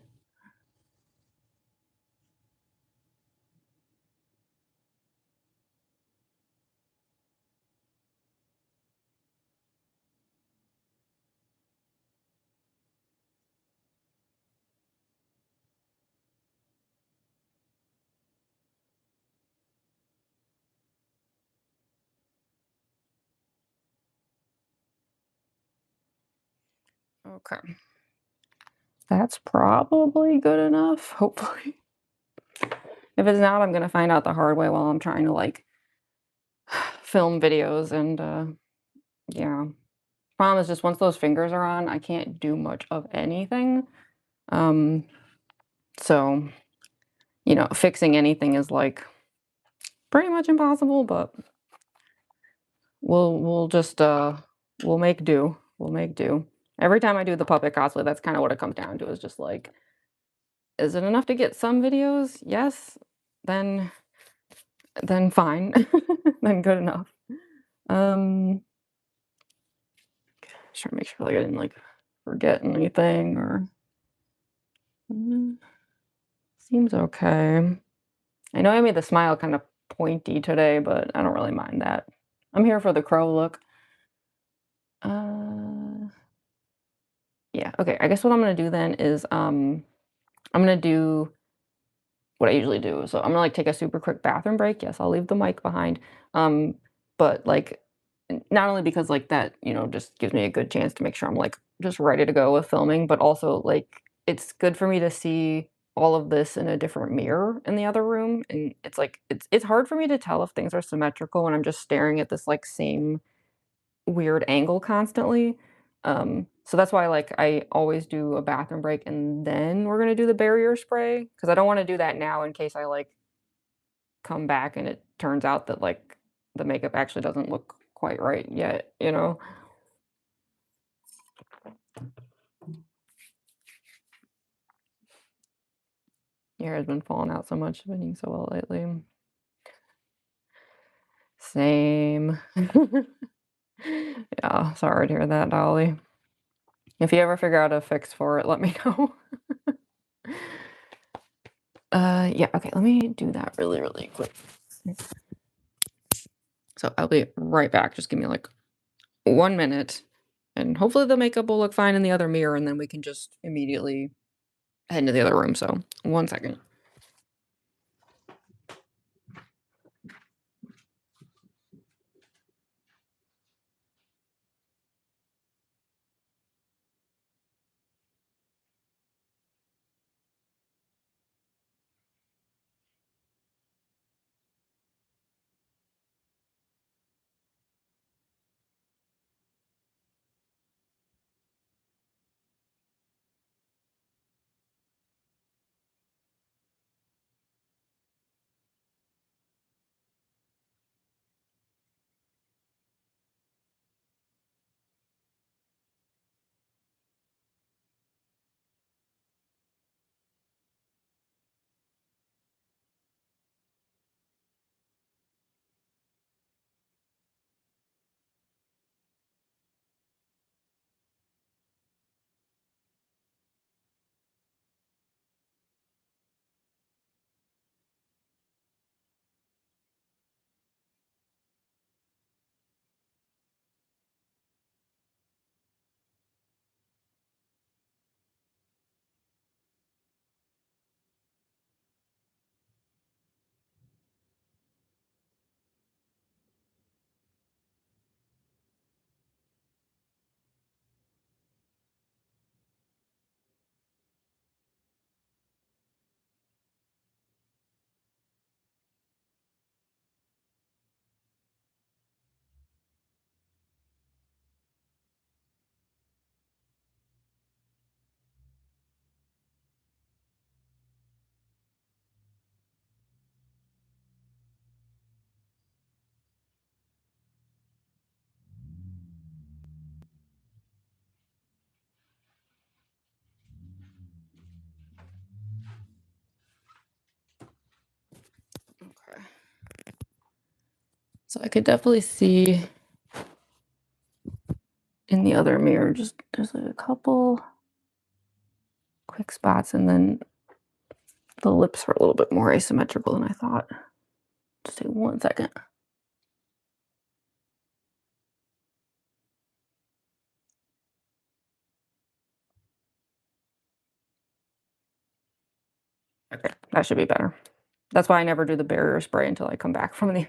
Okay. That's probably good enough, hopefully. If it's not, I'm gonna find out the hard way while I'm trying to, like, film videos and, yeah. Problem is just once those fingers are on, I can't do much of anything. Um, so, fixing anything is, like, pretty much impossible, but we'll just, we'll make do. We'll make do. Every time I do the puppet cosplay, that's kinda what it comes down to is just, like, is it enough to get some videos? Yes. Then fine. Then good enough. Um, just trying to make sure, like, I didn't, like, forget anything or mm, seems okay. I know I made the smile kind of pointy today, but I don't really mind that. I'm here for the crow look. Uh, yeah, okay. I guess what I'm gonna do then is I'm gonna do what I usually do. So I'm gonna like take a super quick bathroom break. Yes, I'll leave the mic behind. Um, but like not only because like that, just gives me a good chance to make sure I'm like just ready to go with filming, but also like it's good for me to see all of this in a different mirror in the other room. And it's like it's hard for me to tell if things are symmetrical when I'm just staring at this like same weird angle constantly. So that's why like I always do a bathroom break and then we're gonna do the barrier spray because I don't want to do that now in case I like come back and it turns out that like the makeup actually doesn't look quite right yet. Your hair has been falling out so much, been eating so well lately. Same. Yeah, sorry to hear that, Dolly. If you ever figure out a fix for it, let me know. Yeah, okay, let me do that really, really quick. So I'll be right back. Just give me like 1 minute, and hopefully the makeup will look fine in the other mirror, and then we can just immediately head into the other room. So 1 second. So I could definitely see in the other mirror, just there's like a couple quick spots, and then the lips were a little bit more asymmetrical than I thought. Just take 1 second. Okay, that should be better. That's why I never do the barrier spray until I come back from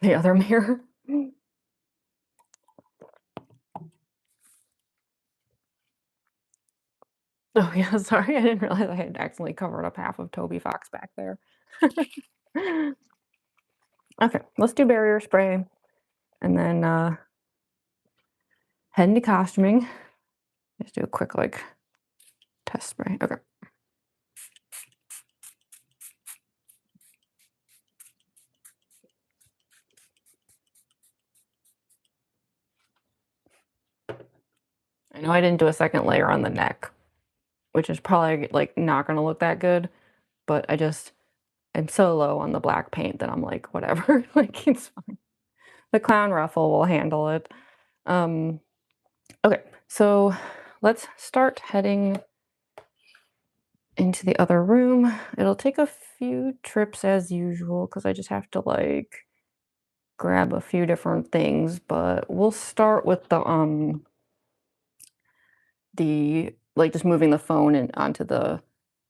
the other mirror. Oh, yeah, sorry, I didn't realize I had accidentally covered up half of Toby Fox back there. Okay, let's do barrier spray and then, head into costuming. Just do a quick, like, test spray. Okay. I know I didn't do a second layer on the neck, which is probably, like, not gonna look that good, but I'm so low on the black paint that I'm like, "Whatever, like, it's fine." The clown ruffle will handle it. Um, okay, so let's start heading into the other room. It'll take a few trips as usual because I just have to, like, grab a few different things, but we'll start with the like, just moving the phone and onto the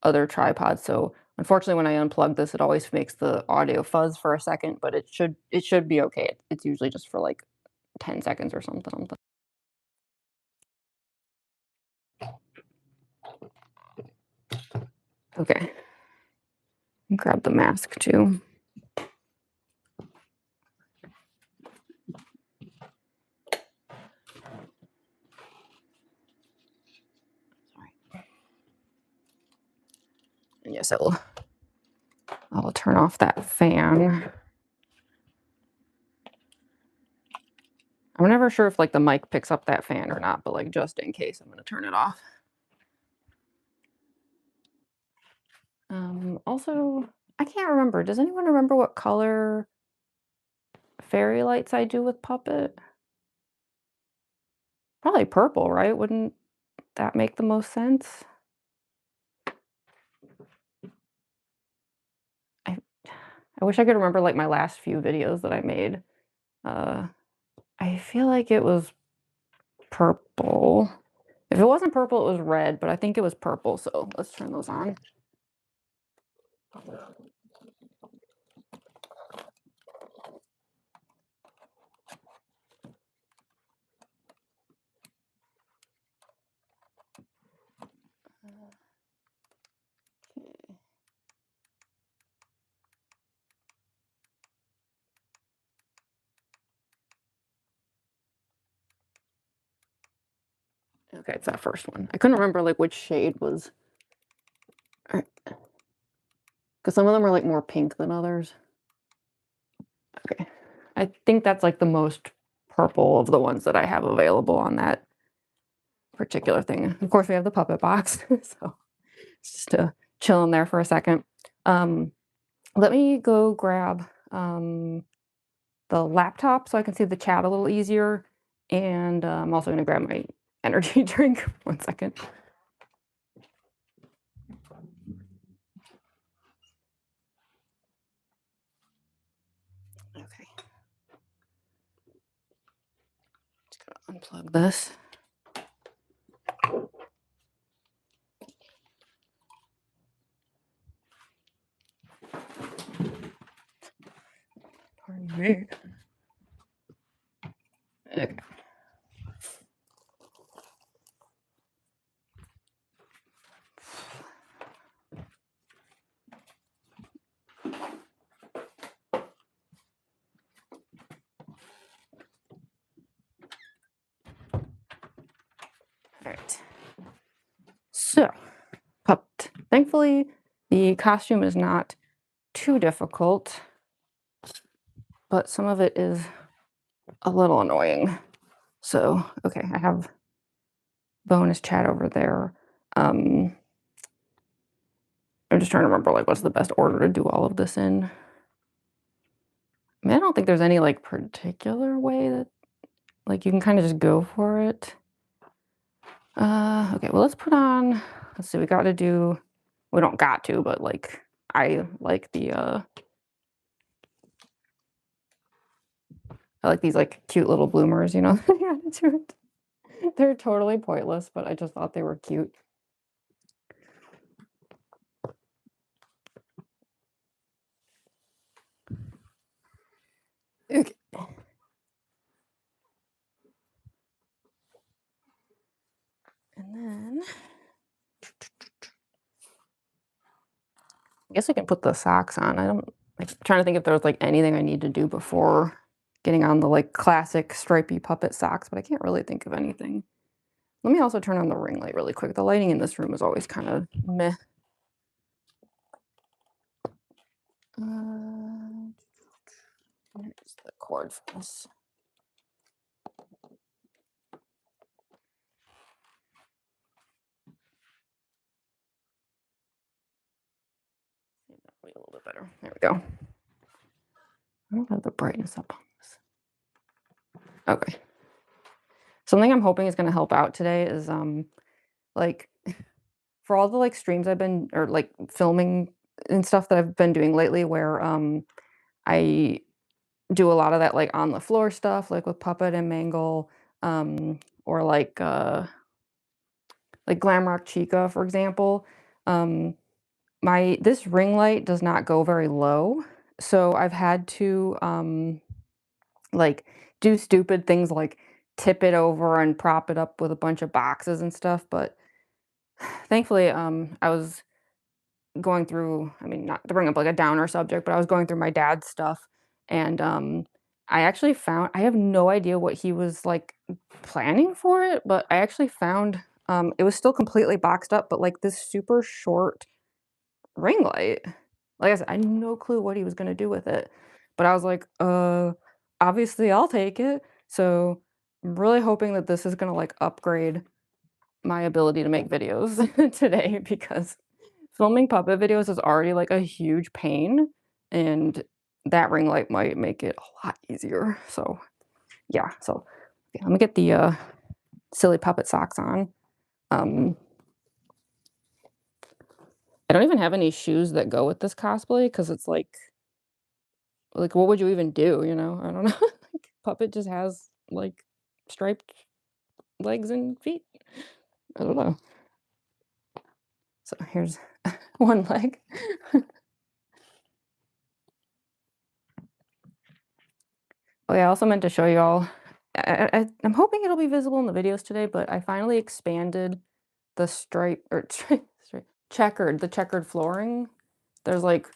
other tripod. So, unfortunately, when I unplug this, it always makes the audio fuzz for a second, but it should be okay. It's usually just for, like, 10 seconds or something. Okay, grab the mask too. And yes, I will turn off that fan. I'm never sure if, like, the mic picks up that fan or not, but, like, just in case, I'm gonna turn it off. Also, I can't remember. Does anyone remember what color fairy lights I do with Puppet? Probably purple, right? Wouldn't that make the most sense? I I wish I could remember, like, my last few videos that I made. Uh, I feel like it was purple. If it wasn't purple, it was red, but I think it was purple, so let's turn those on. Okay, it's that first one. I couldn't remember, like, which shade was, because some of them are, like, more pink than others. Okay. I think that's, like, the most purple of the ones that I have available on that particular thing. Of course, we have the puppet box, so just to chill in there for a second. Um, Let me go grab, the laptop so I can see the chat a little easier, and, I'm also gonna grab my energy drink. 1 second. Okay. Just gonna unplug this. Pardon me. Okay. Alright. So, thankfully, the costume is not too difficult, but some of it is a little annoying. So, okay, I have bonus chat over there. Um, I'm just trying to remember, like, what's the best order to do all of this in. I mean, I don't think there's any, like, particular way that, like, you can kinda just go for it. Okay, well, let's put on let's see, we don't got to, but, like, I like these, like, cute little bloomers, you know, they added to it. They're totally pointless, but I just thought they were cute. Okay. And then I guess I can put the socks on. I don't like trying to think if there was like anything I need to do before getting on the like classic stripy puppet socks, but I can't really think of anything. Let me also turn on the ring light really quick. The lighting in this room is always kind of meh. Uh, Where's the cord for this? Wait a little bit better. There we go. I don't have the brightness up on this. Okay. Something I'm hoping is going to help out today is like for all the like streams I've been or like filming and stuff that I've been doing lately where I do a lot of that like on the floor stuff like with Puppet and Mangle or like Glamrock Chica for example. Um my this ring light does not go very low, so I've had to like do stupid things like tip it over and prop it up with a bunch of boxes and stuff, but thankfully I was going through I mean, not to bring up, like, a downer subject, but I was going through my dad's stuff, and, I actually found I have no idea what he was, like, planning for it, but I actually found, it was still completely boxed up, but, like, this super short ring light. Like I said, I had no clue what he was gonna do with it, but I was like, obviously I'll take it." So, I'm really hoping that this is gonna, like, upgrade my ability to make videos today because filming puppet videos is already, like, a huge pain, and that ring light might make it a lot easier, so, yeah, so, yeah, Imma get the, silly puppet socks on. Um, I don't even have any shoes that go with this cosplay because it's like, what would you even do, you know? I don't know. Like, puppet just has, like, striped legs and feet. I don't know. So, here's one leg. Oh, yeah, I also meant to show y'all I'm hoping it'll be visible in the videos today, but I finally expanded the stripe or the checkered flooring. There's, like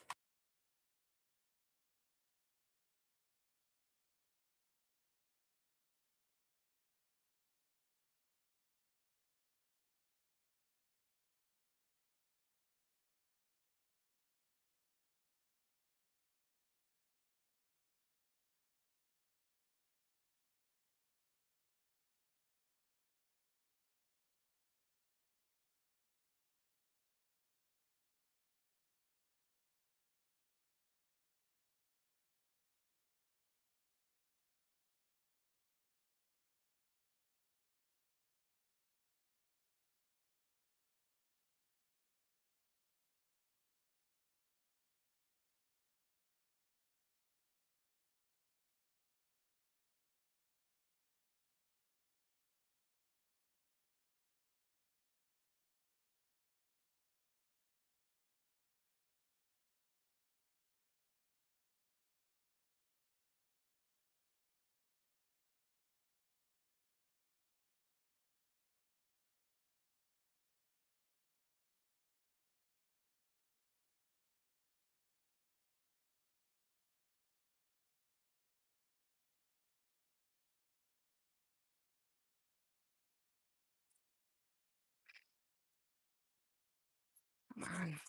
come on.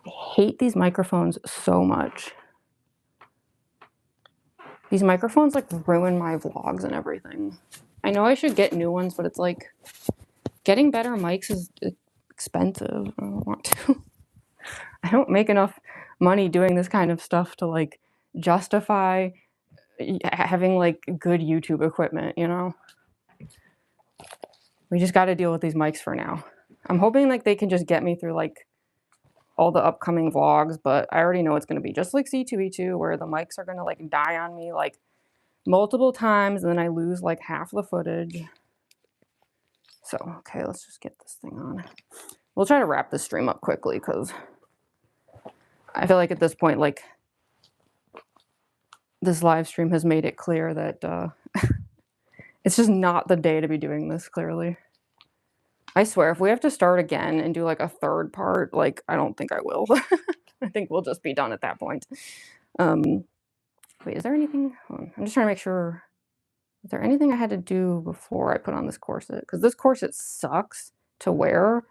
I hate these microphones so much. These microphones, like, ruin my vlogs and everything. I know I should get new ones, but it's like Getting better mics is expensive. I don't want to. I don't make enough money doing this kind of stuff to like justify having like good YouTube equipment, you know? We just got to deal with these mics for now. I'm hoping like they can just get me through like all the upcoming vlogs, but I already know it's going to be just like C2E2 where the mics are going to like die on me like multiple times and then I lose like half the footage. So, okay, let's just get this thing on. We'll try to wrap this stream up quickly because I feel like at this point, like, this live stream has made it clear that it's just not the day to be doing this, clearly. I swear, if we have to start again and do, like, a third part, like, I don't think I will. I think we'll just be done at that point. Wait, is there anything? Hold on. I'm just trying to make sure. Is there anything I had to do before I put on this corset? Because this corset sucks to wear.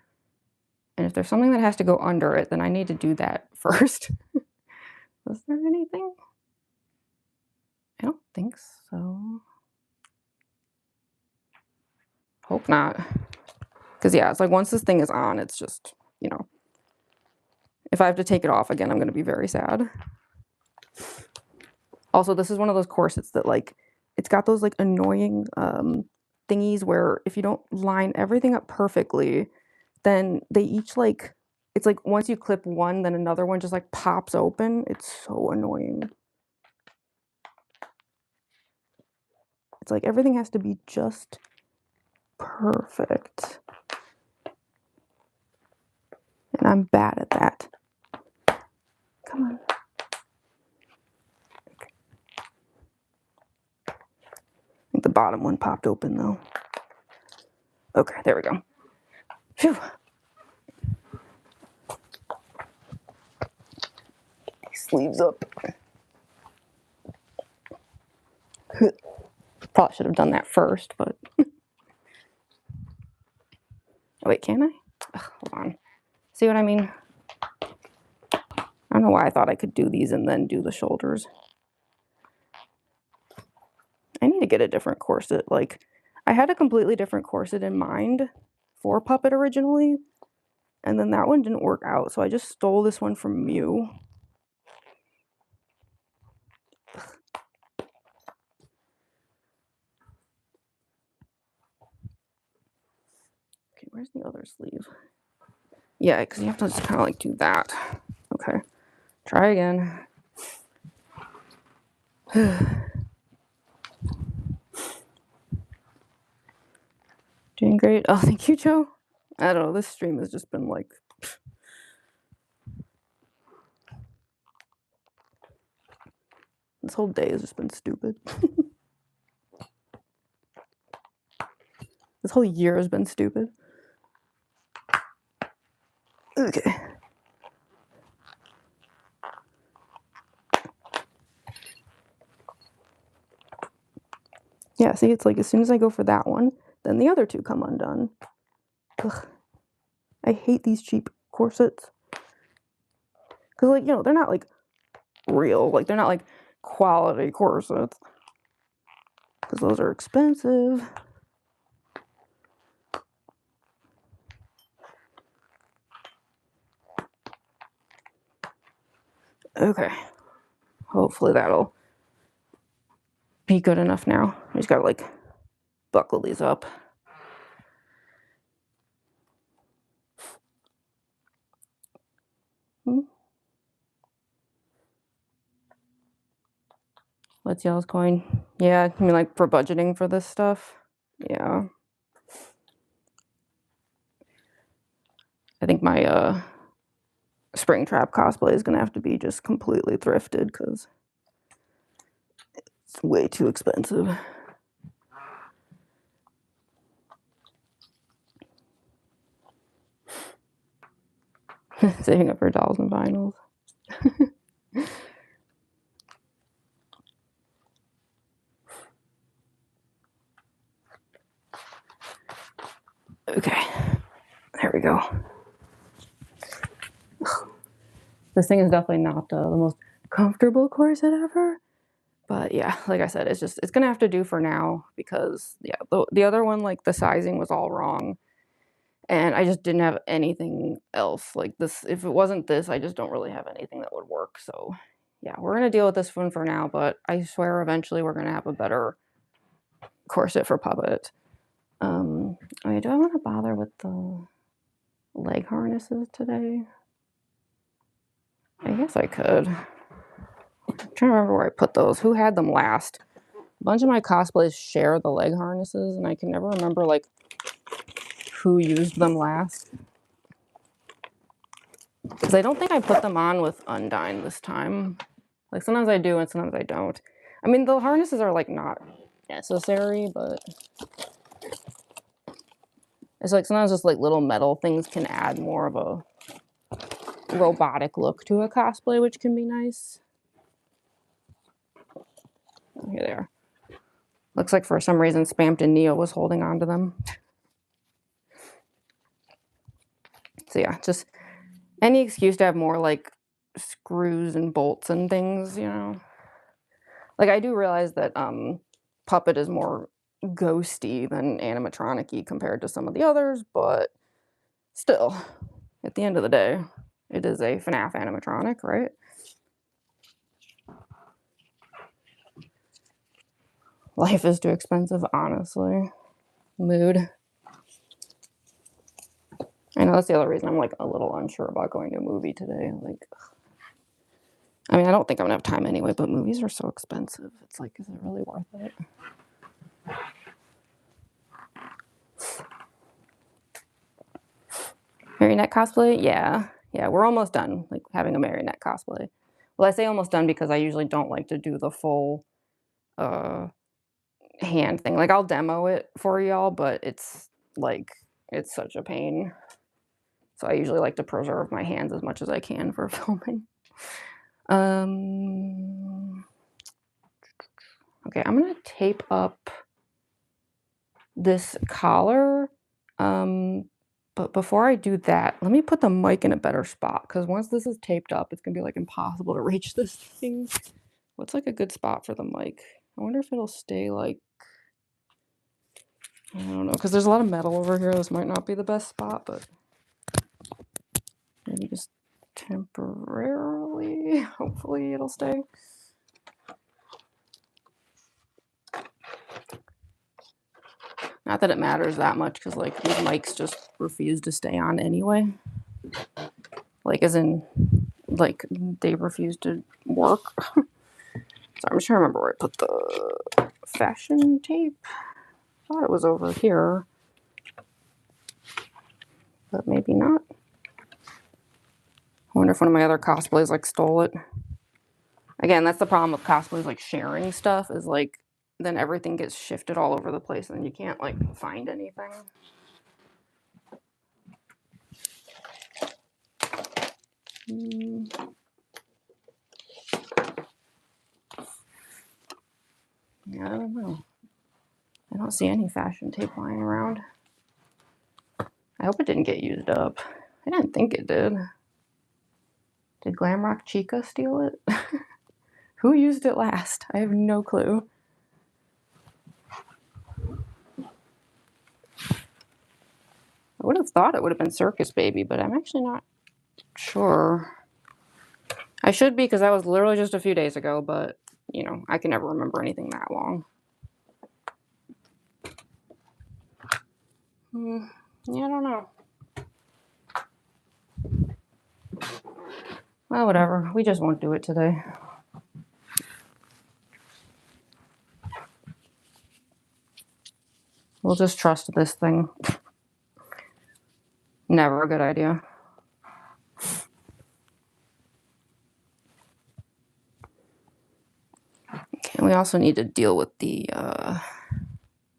And if there's something that has to go under it, then I need to do that first. Is there anything? I don't think so. Hope not. Because, yeah, it's like once this thing is on, it's just, you know, if I have to take it off again, I'm going to be very sad. Also, this is one of those corsets that, like, it's got those, like, annoying thingies where if you don't line everything up perfectly, then they each, like, it's like once you clip one, then another one just, like, pops open. It's so annoying. It's like everything has to be just perfect. And I'm bad at that. Come on. I think the bottom one popped open though. Okay, there we go. Phew. Sleeves up. Probably should have done that first, but. Oh, wait, can I? Ugh, hold on. See what I mean? I don't know why I thought I could do these and then do the shoulders. I need to get a different corset. Like, I had a completely different corset in mind for Puppet originally, and then that one didn't work out, so I just stole this one from Mew. Okay, where's the other sleeve? Yeah, because you have to just kind of like do that. Okay, try again. Doing great. Oh, thank you, Joe. I don't know, this stream has just been like... This whole day has just been stupid. This whole year has been stupid. Okay. Yeah, see, it's like as soon as I go for that one, then the other two come undone. Ugh. I hate these cheap corsets. Because, like, you know, they're not, like, real. Like, they're not, like, quality corsets. Because those are expensive. Okay. Hopefully that'll be good enough now. I just gotta, like, buckle these up. What's y'all's coin? Yeah, I mean, like, for budgeting for this stuff? Yeah. I think my, Springtrap cosplay is gonna have to be just completely thrifted, because it's way too expensive. Saving up for dolls and vinyls. Okay, there we go. This thing is definitely not the most comfortable corset ever, but yeah, like I said, it's gonna have to do for now because yeah, the other one, like, the sizing was all wrong, And I just didn't have anything else like this. If it wasn't this, I just don't really have anything that would work. So yeah, we're gonna deal with this one for now, but I swear eventually we're gonna have a better corset for Puppet. Okay, do I want to bother with the leg harnesses today? I guess I could. I'm trying to remember where I put those. Who had them last? A bunch of my cosplays share the leg harnesses, and I can never remember like who used them last. Because I don't think I put them on with Undyne this time. Like sometimes I do and sometimes I don't. I mean, the harnesses are like not necessary, but it's like sometimes just like little metal things can add more of a robotic look to a cosplay, which can be nice. Here they are. Looks like for some reason Spamped and Neo was holding on to them. So yeah, just any excuse to have more like screws and bolts and things, you know. Like I do realize that Puppet is more ghosty than animatronic-y compared to some of the others, but still, at the end of the day, it is a FNAF animatronic, right? Life is too expensive, honestly. Mood. I know that's the other reason I'm like a little unsure about going to a movie today. Like, I mean, I don't think I'm gonna have time anyway, but movies are so expensive. It's like, is it really worth it? Marionette cosplay? Yeah. Yeah, we're almost done, like, having a Marionette cosplay. Well, I say almost done because I usually don't like to do the full, uh, hand thing. Like, I'll demo it for y'all, but it's, like, it's such a pain. So I usually like to preserve my hands as much as I can for filming. Okay, I'm gonna tape up this collar. But before I do that, let me put the mic in a better spot because once this is taped up, it's gonna be like impossible to reach this thing. What's like a good spot for the mic? I wonder if it'll stay like, I don't know, because there's a lot of metal over here. This might not be the best spot, but maybe just temporarily. Hopefully it'll stay. Not that it matters that much because like these mics just refuse to stay on anyway. Like as in, like they refuse to work. So I'm just trying to remember where I put the fashion tape. I thought it was over here, but maybe not. I wonder if one of my other cosplays like stole it. Again, that's the problem with cosplays like sharing stuff is like then everything gets shifted all over the place and you can't like find anything. Yeah, I don't know. I don't see any fashion tape lying around. I hope it didn't get used up. I didn't think it did. Did Glamrock Chica steal it? Who used it last? I have no clue. I would have thought it would have been Circus Baby, but I'm actually not sure. I should be because that was literally just a few days ago, but, you know, I can never remember anything that long. Yeah, I don't know. Well, whatever. We just won't do it today. We'll just trust this thing. Never a good idea. Okay, we also need to deal with the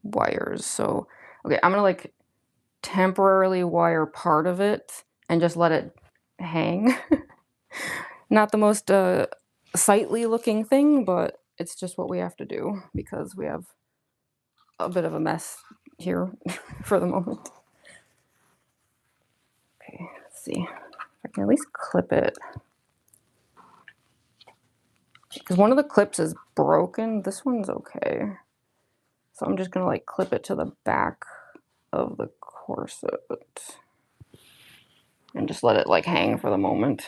wires. So, okay, I'm gonna like temporarily wire part of it and just let it hang. Not the most sightly looking thing, but it's just what we have to do because we have a bit of a mess here for the moment. Okay, let's see. If I can at least clip it. Because one of the clips is broken. This one's okay. So I'm just gonna like clip it to the back of the corset and just let it like hang for the moment.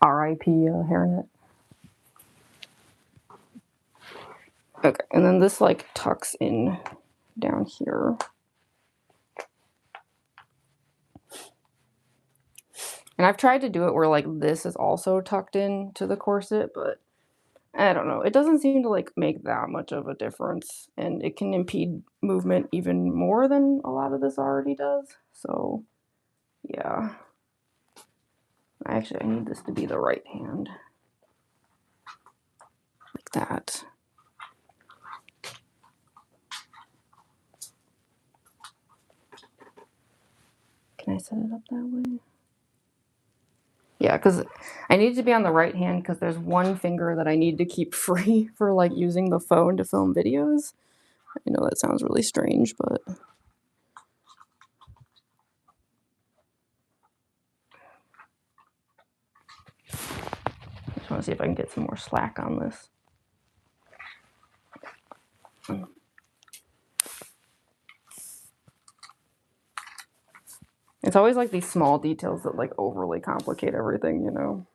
R.I.P. hairnet. Okay, and then this like tucks in down here. And I've tried to do it where like this is also tucked in to the corset, but I don't know. It doesn't seem to like make that much of a difference, and it can impede movement even more than a lot of this already does. So, yeah. Actually, I need this to be the right hand. Like that. Can I set it up that way? Yeah, because I need to be on the right hand because there's one finger that I need to keep free for like using the phone to film videos. I know that sounds really strange, but I just want to see if I can get some more slack on this. It's always like these small details that like overly complicate everything, you know?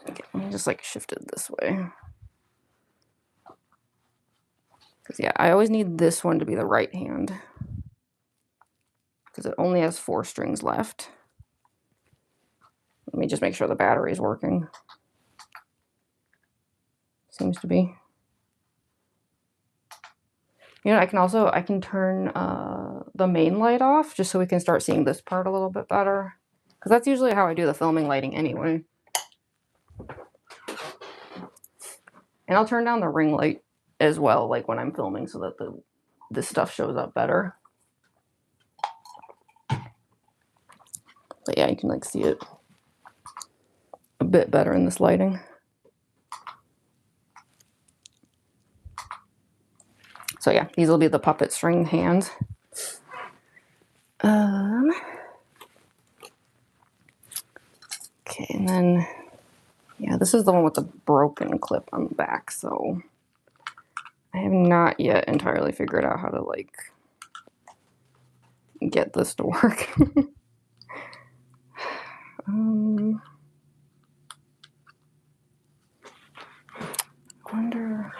Okay, let me just like shift it this way. Because yeah, I always need this one to be the right hand. Because it only has 4 strings left. Let me just make sure the battery is working. Seems to be. You know, I can turn the main light off just so we can start seeing this part a little bit better. Because that's usually how I do the filming lighting anyway. And I'll turn down the ring light as well, like when I'm filming, so that this stuff shows up better. But yeah, you can like see it a bit better in this lighting. So yeah, these will be the puppet string hands. Okay, and then, yeah, this is the one with the broken clip on the back, so I have not yet entirely figured out how to, like, get this to work. I wonder...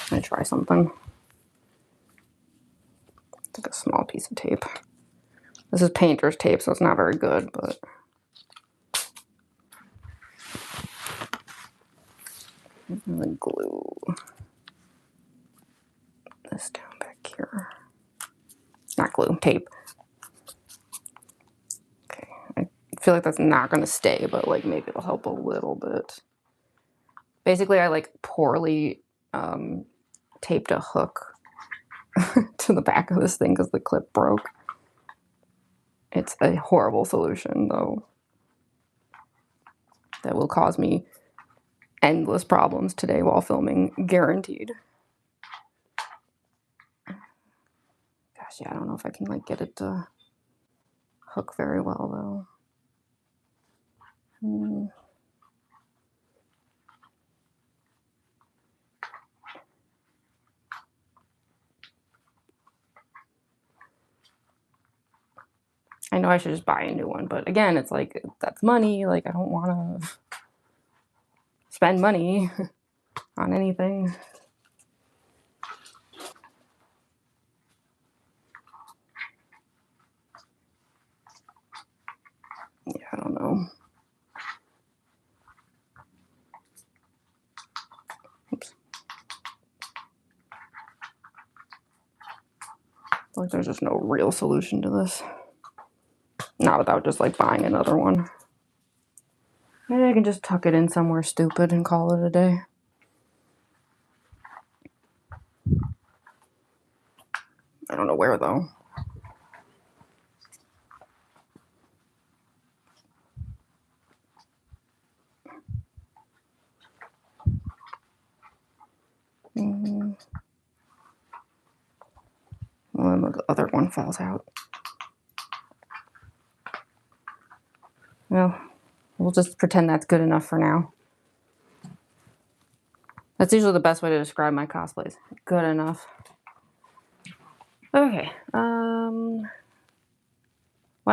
I'm gonna try something. It's like a small piece of tape. This is painter's tape, so it's not very good, but... I'm gonna glue this down back here. Not glue, tape. Okay, I feel like that's not gonna stay, but like maybe it'll help a little bit. Basically, I like poorly taped a hook to the back of this thing because the clip broke. It's a horrible solution, though, that will cause me endless problems today while filming, guaranteed. Gosh, yeah, I don't know if I can like get it to hook very well, though. I know I should just buy a new one, but again, it's like, that's money. Like, I don't want to spend money on anything. Yeah, I don't know. Oops. Like, there's just no real solution to this. Not without just like buying another one. Maybe I can just tuck it in somewhere stupid and call it a day. I don't know where, though. Well, then the other one falls out. Well, we'll just pretend that's good enough for now. That's usually the best way to describe my cosplays. Good enough. Okay. Why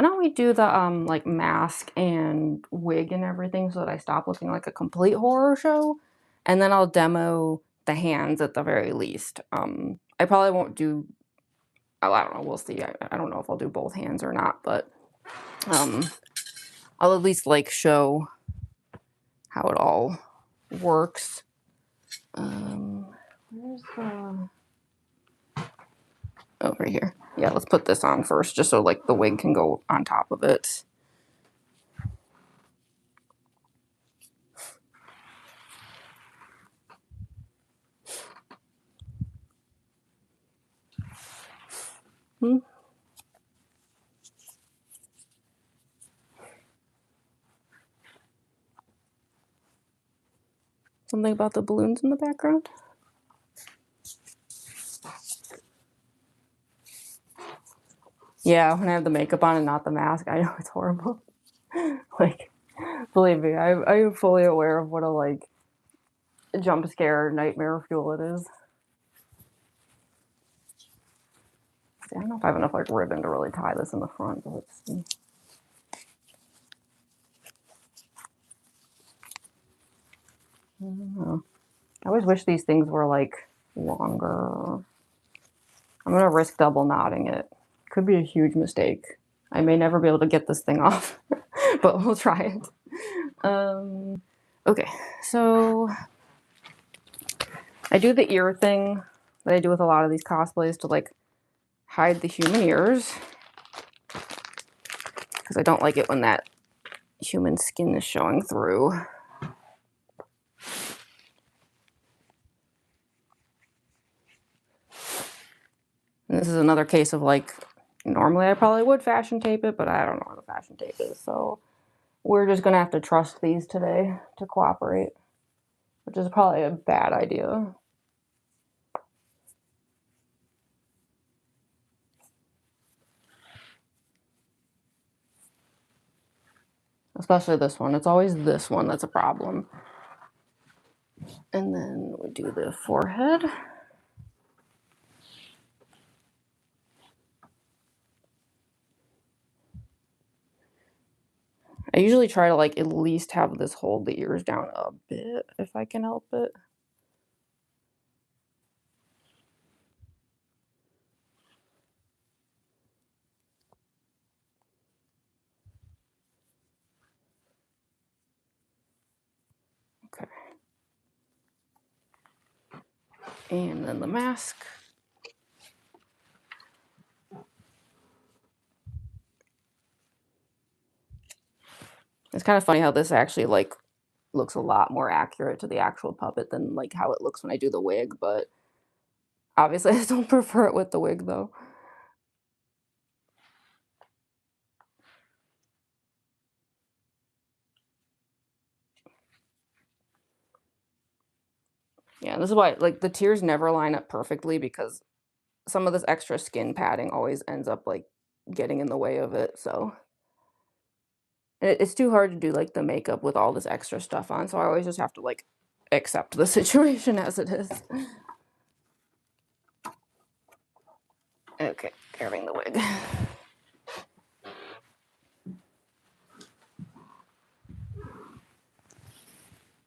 don't we do the like mask and wig and everything so that I stop looking like a complete horror show, and then I'll demo the hands at the very least. I probably won't do. Oh, I don't know. We'll see. I don't know if I'll do both hands or not, but I'll at least like show how it all works. Where's the... over here. Yeah, let's put this on first, just so like the wig can go on top of it. Something about the balloons in the background. Yeah, when I have the makeup on and not the mask, I know it's horrible. Like, believe me, I'm fully aware of what a like jump scare nightmare fuel it is. See, I don't know if I have enough like ribbon to really tie this in the front, but let's see. I don't know. I always wish these things were like longer. I'm gonna risk double knotting it. Could be a huge mistake. I may never be able to get this thing off, but we'll try it. Okay, so I do the ear thing that I do with a lot of these cosplays to like hide the human ears, because I don't like it when that human skin is showing through. And this is another case of like, normally I probably would fashion tape it, but I don't know how to fashion tape it, so we're just gonna have to trust these today to cooperate, which is probably a bad idea. Especially this one. It's always this one that's a problem. And then we do the forehead. I usually try to like at least have this hold the ears down a bit if I can help it. Okay. And then the mask. It's kind of funny how this actually like looks a lot more accurate to the actual puppet than like how it looks when I do the wig, but obviously I don't prefer it with the wig though. Yeah, this is why like the tears never line up perfectly, because some of this extra skin padding always ends up like getting in the way of it, so it's too hard to do like the makeup with all this extra stuff on, so I always just have to like accept the situation as it is. Okay, grabbing the wig.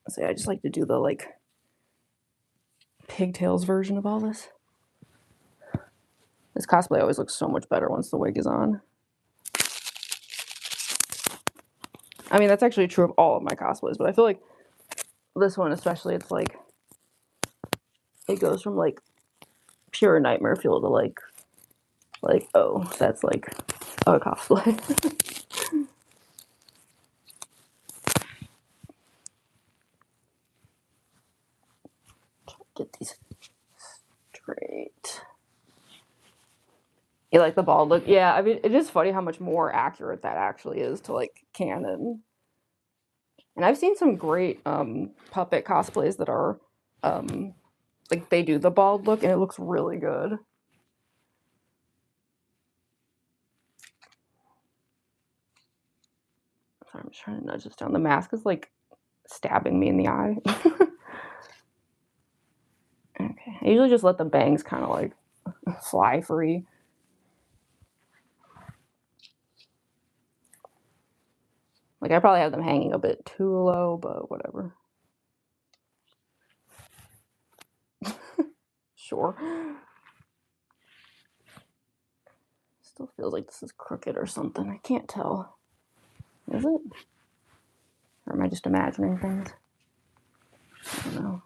So I just like to do the like pigtails version of all this. This cosplay always looks so much better once the wig is on. I mean, that's actually true of all of my cosplays, but I feel like this one especially, it's like, it goes from like pure nightmare fuel to like, oh, that's like a cosplay. Get these straight. You like the bald look? Yeah, I mean, it is funny how much more accurate that actually is to like canon. And I've seen some great puppet cosplays that are like they do the bald look and it looks really good. Sorry, I'm just trying to nudge this down. The mask is like stabbing me in the eye. Okay, I usually just let the bangs kind of like fly free. Like I probably have them hanging a bit too low, but whatever. Sure. Still feels like this is crooked or something. I can't tell. Is it? Or am I just imagining things? I don't know.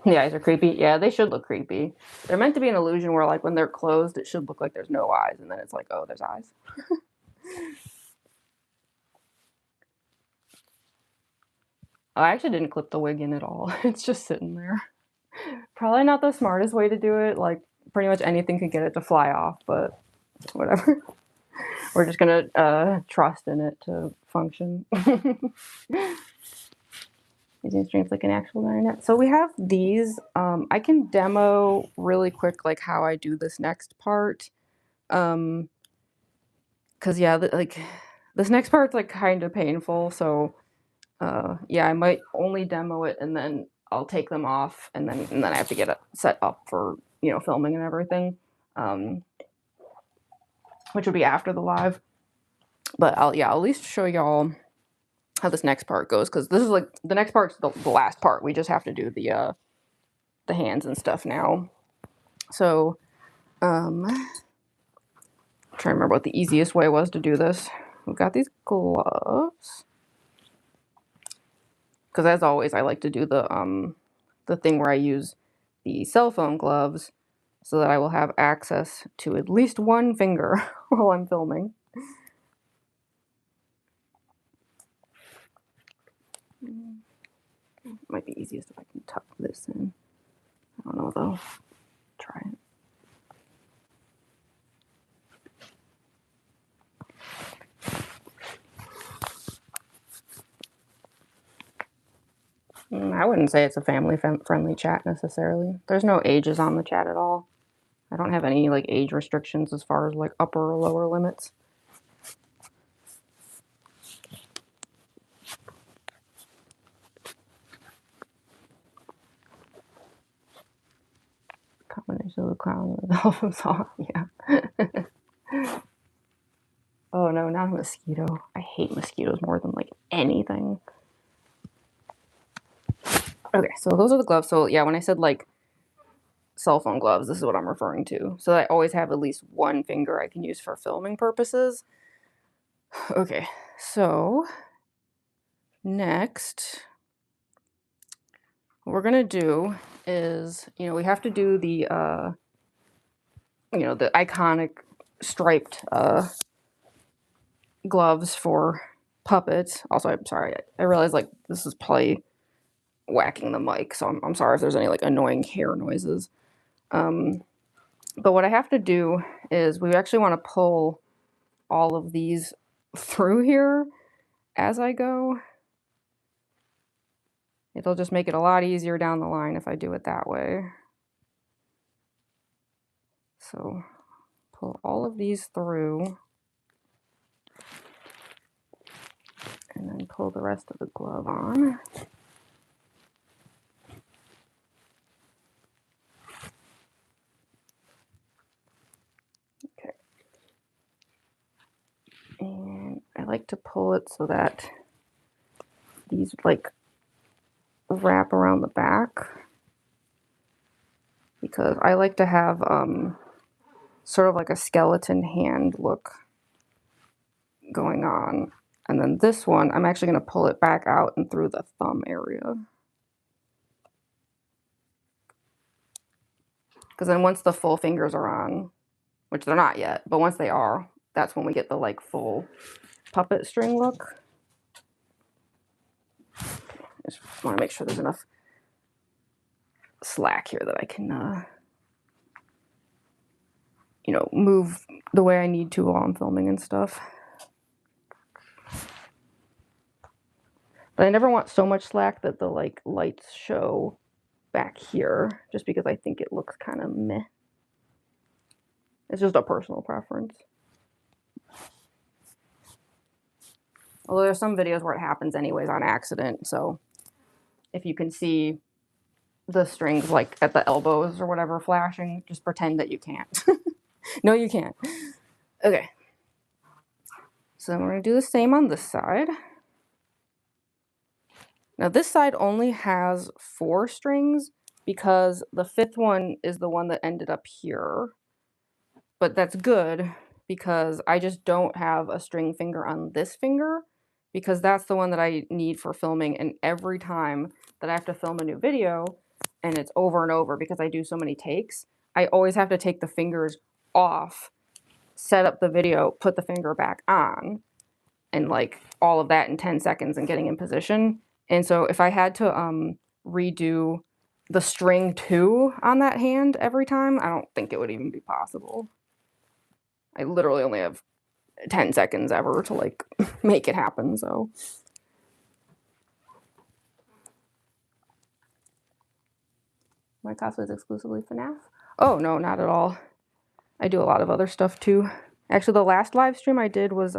The eyes are creepy. Yeah, they should look creepy. They're meant to be an illusion where, like, when they're closed, it should look like there's no eyes, and then it's like, oh, there's eyes. I actually didn't clip the wig in at all. It's just sitting there. Probably not the smartest way to do it. Like, pretty much anything could get it to fly off, but whatever. We're just gonna trust in it to function. Using streams like an actual marionette. So we have these. I can demo really quick like how I do this next part. Cause yeah, like this next part's like kind of painful. So yeah, I might only demo it and then I'll take them off and then I have to get it set up for, you know, filming and everything. Which would be after the live. But I'll at least show y'all how this next part goes, because this is like the next part's the last part. We just have to do the hands and stuff now. So I'm trying to remember what the easiest way was to do this. We've got these gloves, because as always I like to do the thing where I use the cell phone gloves so that I will have access to at least one finger while I'm filming. Might be easiest if I can tuck this in. I don't know though. Try it. I wouldn't say it's a family-friendly chat necessarily. There's no ages on the chat at all. I don't have any like age restrictions as far as like upper or lower limits. Combination of the clown and the elf song, yeah. Oh no, not a mosquito. I hate mosquitoes more than like anything. Okay, so those are the gloves. So yeah, when I said like cell phone gloves, this is what I'm referring to. So I always have at least one finger I can use for filming purposes. Okay, so next, what we're gonna do is, you know, we have to do the, you know, the iconic striped gloves for puppets. Also, I'm sorry, I realize like this is probably whacking the mic, so I'm sorry if there's any like annoying hair noises. But what I have to do is we actually want to pull all of these through here as I go. It'll just make it a lot easier down the line if I do it that way. So pull all of these through and then pull the rest of the glove on. Okay. And I like to pull it so that these like wrap around the back, because I like to have sort of like a skeleton hand look going on. And then this one, I'm actually going to pull it back out and through the thumb area. Because then once the full fingers are on, which they're not yet, but once they are, that's when we get the like full puppet string look. I just want to make sure there's enough slack here that I can, you know, move the way I need to while I'm filming and stuff. But I never want so much slack that the like lights show back here, just because I think it looks kind of meh. It's just a personal preference. Although there's some videos where it happens anyways on accident, so if you can see the strings like at the elbows or whatever flashing, just pretend that you can't. No, you can't. Okay. So we're gonna do the same on this side. Now this side only has 4 strings because the 5th one is the one that ended up here. But that's good because I just don't have a string finger on this finger because that's the one that I need for filming, and every time that I have to film a new video, and it's over and over because I do so many takes, I always have to take the fingers off, set up the video, put the finger back on, and like all of that in 10 seconds and getting in position. And so if I had to redo the string 2 on that hand every time, I don't think it would even be possible. I literally only have 10 seconds ever to like make it happen, so. My cosplay is exclusively FNAF? Oh, no, not at all. I do a lot of other stuff too. Actually, the last live stream I did was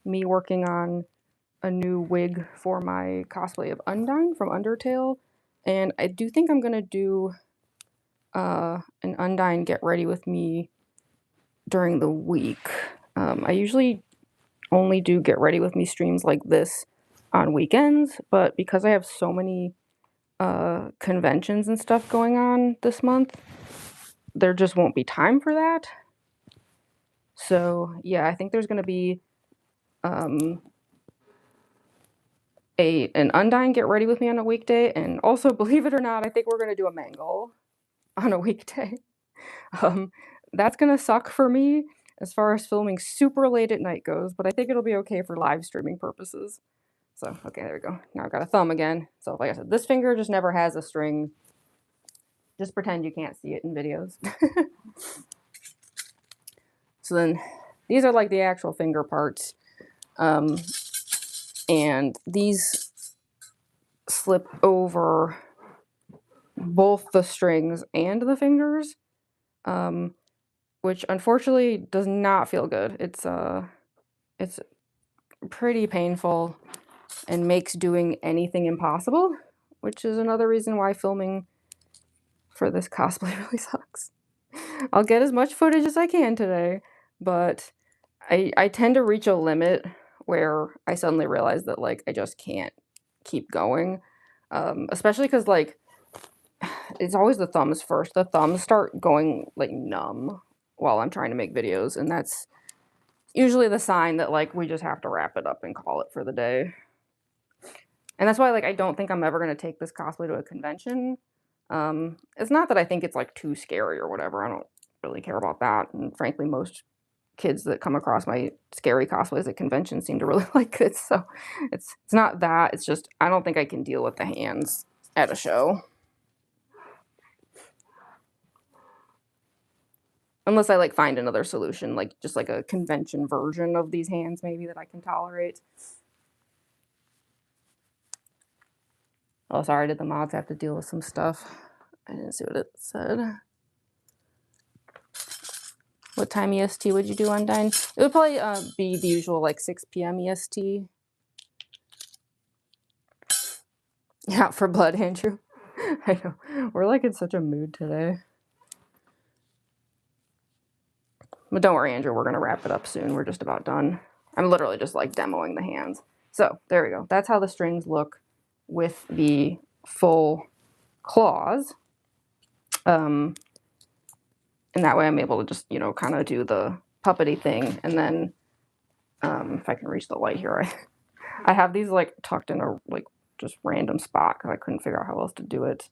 me working on a new wig for my cosplay of Undyne from Undertale. And I do think I'm gonna do an Undyne Get Ready With Me during the week. I usually only do Get Ready With Me streams like this on weekends, but because I have so many conventions and stuff going on this month, there just won't be time for that. So yeah, I think there's gonna be an Undyne Get Ready With Me on a weekday, and also, believe it or not, I think we're gonna do a Mangle on a weekday. That's gonna suck for me as far as filming super late at night goes, but I think it'll be okay for live streaming purposes. So, okay, there we go. Now I've got a thumb again. So like I said, this finger just never has a string. Just pretend you can't see it in videos. So then these are like the actual finger parts. And these slip over both the strings and the fingers, which unfortunately does not feel good. It's pretty painful and makes doing anything impossible, which is another reason why filming for this cosplay really sucks. I'll get as much footage as I can today, but I tend to reach a limit where I suddenly realize that like I just can't keep going, especially because like it's always the thumbs first. The thumbs start going like numb while I'm trying to make videos, and that's usually the sign that like we just have to wrap it up and call it for the day. And that's why like I don't think I'm ever gonna take this cosplay to a convention. It's not that I think it's like too scary or whatever. I don't really care about that. And frankly, most kids that come across my scary cosplays at conventions seem to really like it. So it's not that. It's just I don't think I can deal with the hands at a show. Unless I like find another solution, like just like a convention version of these hands maybe that I can tolerate. Oh, sorry, did the mods have to deal with some stuff? I didn't see what it said. What time EST would you do Undyne? It would probably be the usual like 6 p.m. EST. Yeah, for blood, Andrew. I know. We're like in such a mood today. But don't worry, Andrew, we're gonna wrap it up soon. We're just about done. I'm literally just like demoing the hands. So there we go. That's how the strings look with the full claws. And that way I'm able to just, you know, kind of do the puppety thing. And then if I can reach the light here, I have these like tucked in a like just random spot because I couldn't figure out how else to do it.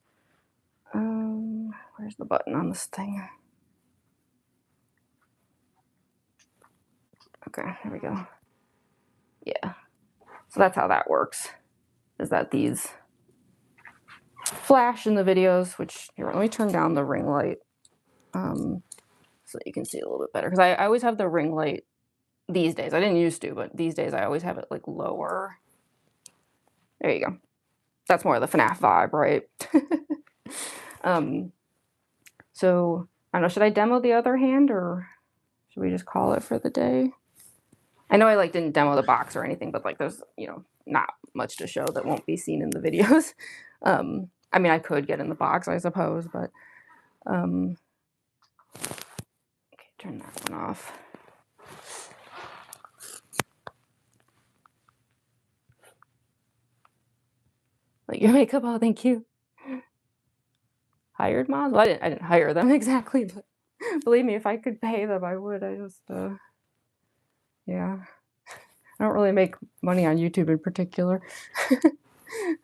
Where's the button on this thing? Okay, here we go. Yeah. So that's how that works, is that these flash in the videos, which, here, let me turn down the ring light so that you can see a little bit better. Because I always have the ring light these days. I didn't used to, but these days I always have it like lower. There you go. That's more of the FNAF vibe, right? So, I don't know, should I demo the other hand or should we just call it for the day? I know I like didn't demo the box or anything, but like there's, you know, not much to show that won't be seen in the videos. I mean, I could get in the box, I suppose, but okay, turn that one off. Like your makeup, oh, thank you. Hired moms? Well, I didn't hire them exactly, but believe me, if I could pay them, I would. I just, yeah. I don't really make money on YouTube in particular.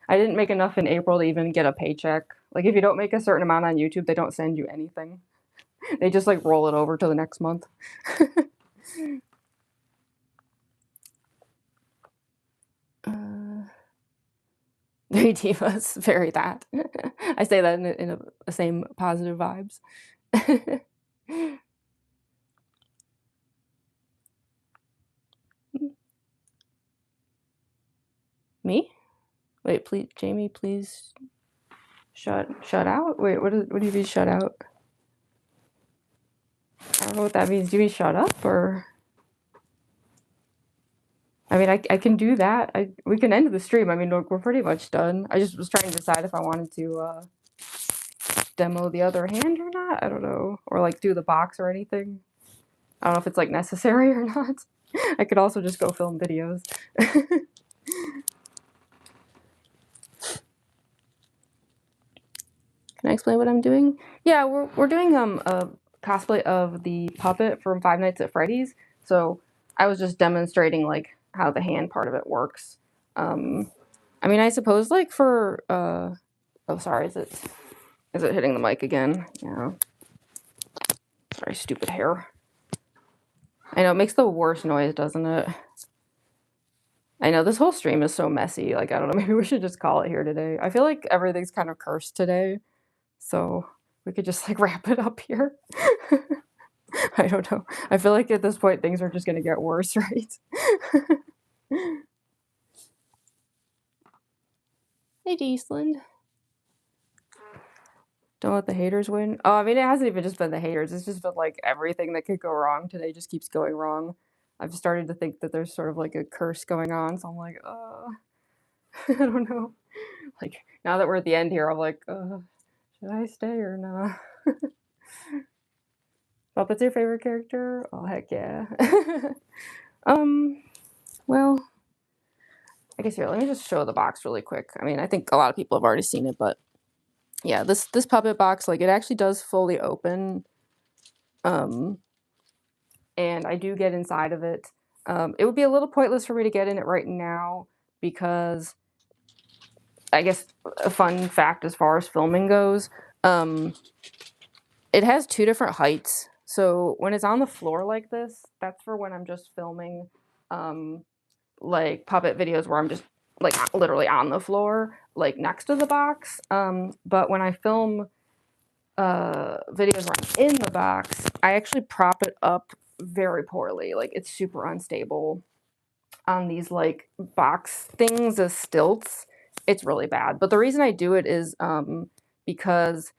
I didn't make enough in April to even get a paycheck. Like, if you don't make a certain amount on YouTube, they don't send you anything. They just, like, roll it over to the next month. Very divas, very that. I say that in the same positive vibes. Me? Wait, please, Jamie, please shut out? Wait, what do you mean shut out? I don't know what that means. Do you mean shut up or? I mean, I can do that. We can end the stream. I mean, we're pretty much done. I just was trying to decide if I wanted to demo the other hand or not. I don't know. Or like do the box or anything. I don't know if it's like necessary or not. I could also just go film videos. Can I explain what I'm doing? Yeah, we're doing a cosplay of the puppet from Five Nights at Freddy's. So I was just demonstrating like how the hand part of it works. I mean, I suppose like for oh, sorry, is it hitting the mic again? Yeah. Sorry, stupid hair. I know it makes the worst noise, doesn't it? I know this whole stream is so messy. Like I don't know, maybe we should just call it here today. I feel like everything's kind of cursed today. So we could just like wrap it up here. I don't know. I feel like at this point things are just gonna get worse, right? Hey, Deesland. Don't let the haters win. Oh, I mean, it hasn't even just been the haters. It's just been like everything that could go wrong today just keeps going wrong. I've started to think that there's sort of like a curse going on. So I'm like, I don't know. Like now that we're at the end here, I'm like, should I stay or not? Puppet's your favorite character? Oh heck yeah. Well, I guess here, let me just show the box really quick. I mean, I think a lot of people have already seen it, but yeah, this puppet box, like it actually does fully open. And I do get inside of it. It would be a little pointless for me to get in it right now because I guess a fun fact as far as filming goes, it has two different heights. So when it's on the floor like this, that's for when I'm just filming like puppet videos where I'm just like literally on the floor, like next to the box. But when I film videos where I'm in the box, I actually prop it up very poorly. Like it's super unstable on these like box things as stilts. It's really bad. But the reason I do it is because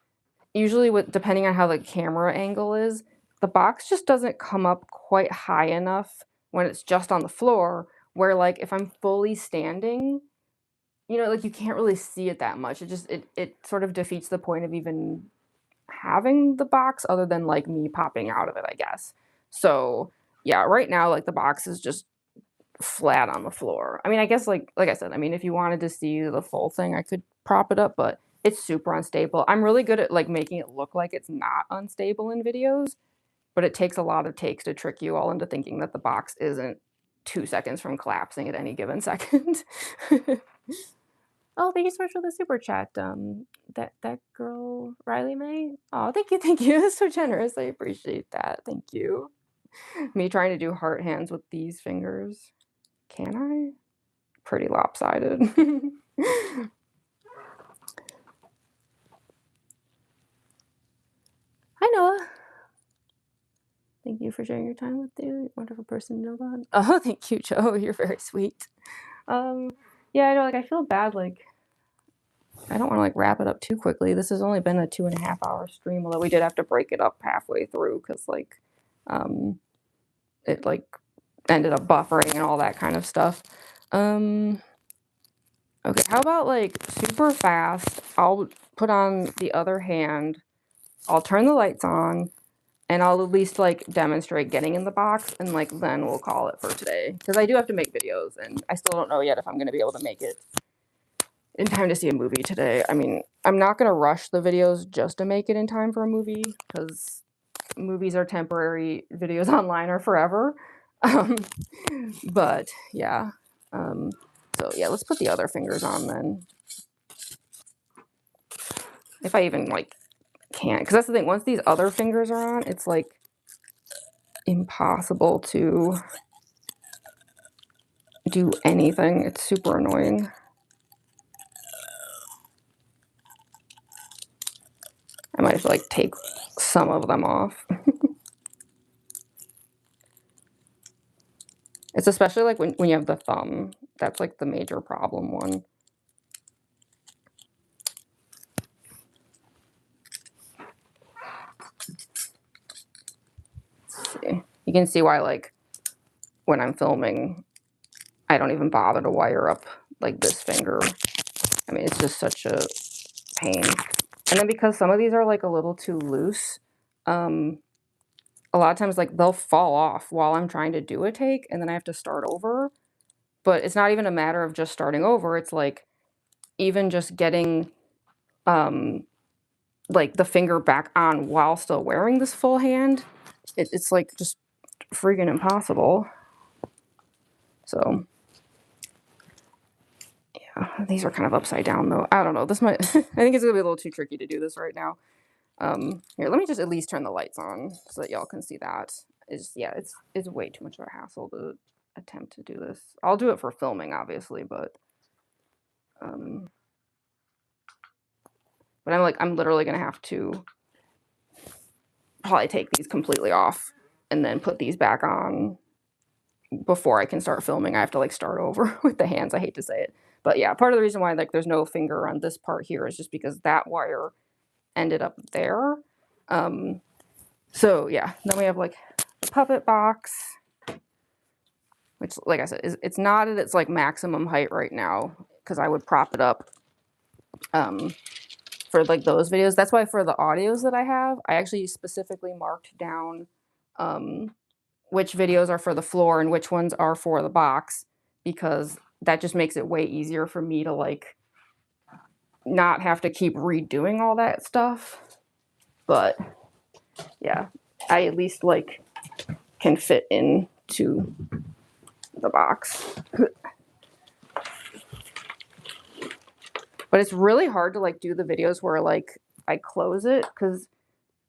usually depending on how the camera angle is, the box just doesn't come up quite high enough when it's just on the floor, where like if I'm fully standing, you know, like you can't really see it that much. It sort of defeats the point of even having the box other than like me popping out of it, I guess. So yeah, right now like the box is just flat on the floor. I mean, I guess like I said, I mean, if you wanted to see the full thing, I could prop it up, but it's super unstable. I'm really good at like making it look like it's not unstable in videos, but it takes a lot of takes to trick you all into thinking that the box isn't 2 seconds from collapsing at any given second. Oh, thank you so much for the super chat. That girl Riley May. Oh, thank you, thank you. That's so generous. I appreciate that. Thank you. Me trying to do heart hands with these fingers. Can I? Pretty lopsided. Hi, Noah. Thank you for sharing your time with you. Wonderful person to know about. Oh, thank you, Joe. You're very sweet. Yeah, I know, like, I feel bad, like, I don't want to, like, wrap it up too quickly. This has only been a 2.5 hour stream, although we did have to break it up halfway through, because, like, it, like, ended up buffering and all that kind of stuff. Okay, how about like super fast? I'll put on the other hand, I'll turn the lights on, and I'll at least like demonstrate getting in the box, and like then we'll call it for today. Because I do have to make videos, and I still don't know yet if I'm going to be able to make it in time to see a movie today. I mean, I'm not going to rush the videos just to make it in time for a movie, because movies are temporary, videos online are forever. But yeah. So yeah, let's put the other fingers on then. If I even like can't, because that's the thing. Once these other fingers are on, it's like impossible to do anything. It's super annoying. I might have to like take some of them off. It's especially like when you have the thumb. That's like the major problem one. Let's see. You can see why like when I'm filming, I don't even bother to wire up like this finger. I mean, it's just such a pain. And then because some of these are like a little too loose, a lot of times like they'll fall off while I'm trying to do a take, and then I have to start over. But it's not even a matter of just starting over. It's like even just getting like the finger back on while still wearing this full hand, it's like just freaking impossible. So yeah, these are kind of upside down though. I don't know. This might, I think it's gonna be a little too tricky to do this right now. Here, let me just at least turn the lights on so that y'all can see that. Yeah, it's way too much of a hassle to attempt to do this. I'll do it for filming, obviously, but I'm literally gonna have to probably take these completely off and then put these back on before I can start filming. I have to like start over with the hands. I hate to say it, but yeah, part of the reason why like there's no finger on this part here is just because that wire ended up there. So yeah, then we have like the puppet box, which like I said, it's not at its like maximum height right now because I would prop it up for like those videos. That's why for the audios that I have, I actually specifically marked down which videos are for the floor and which ones are for the box, because that just makes it way easier for me to like not have to keep redoing all that stuff. But yeah, I at least like can fit into the box. But it's really hard to like do the videos where like I close it, because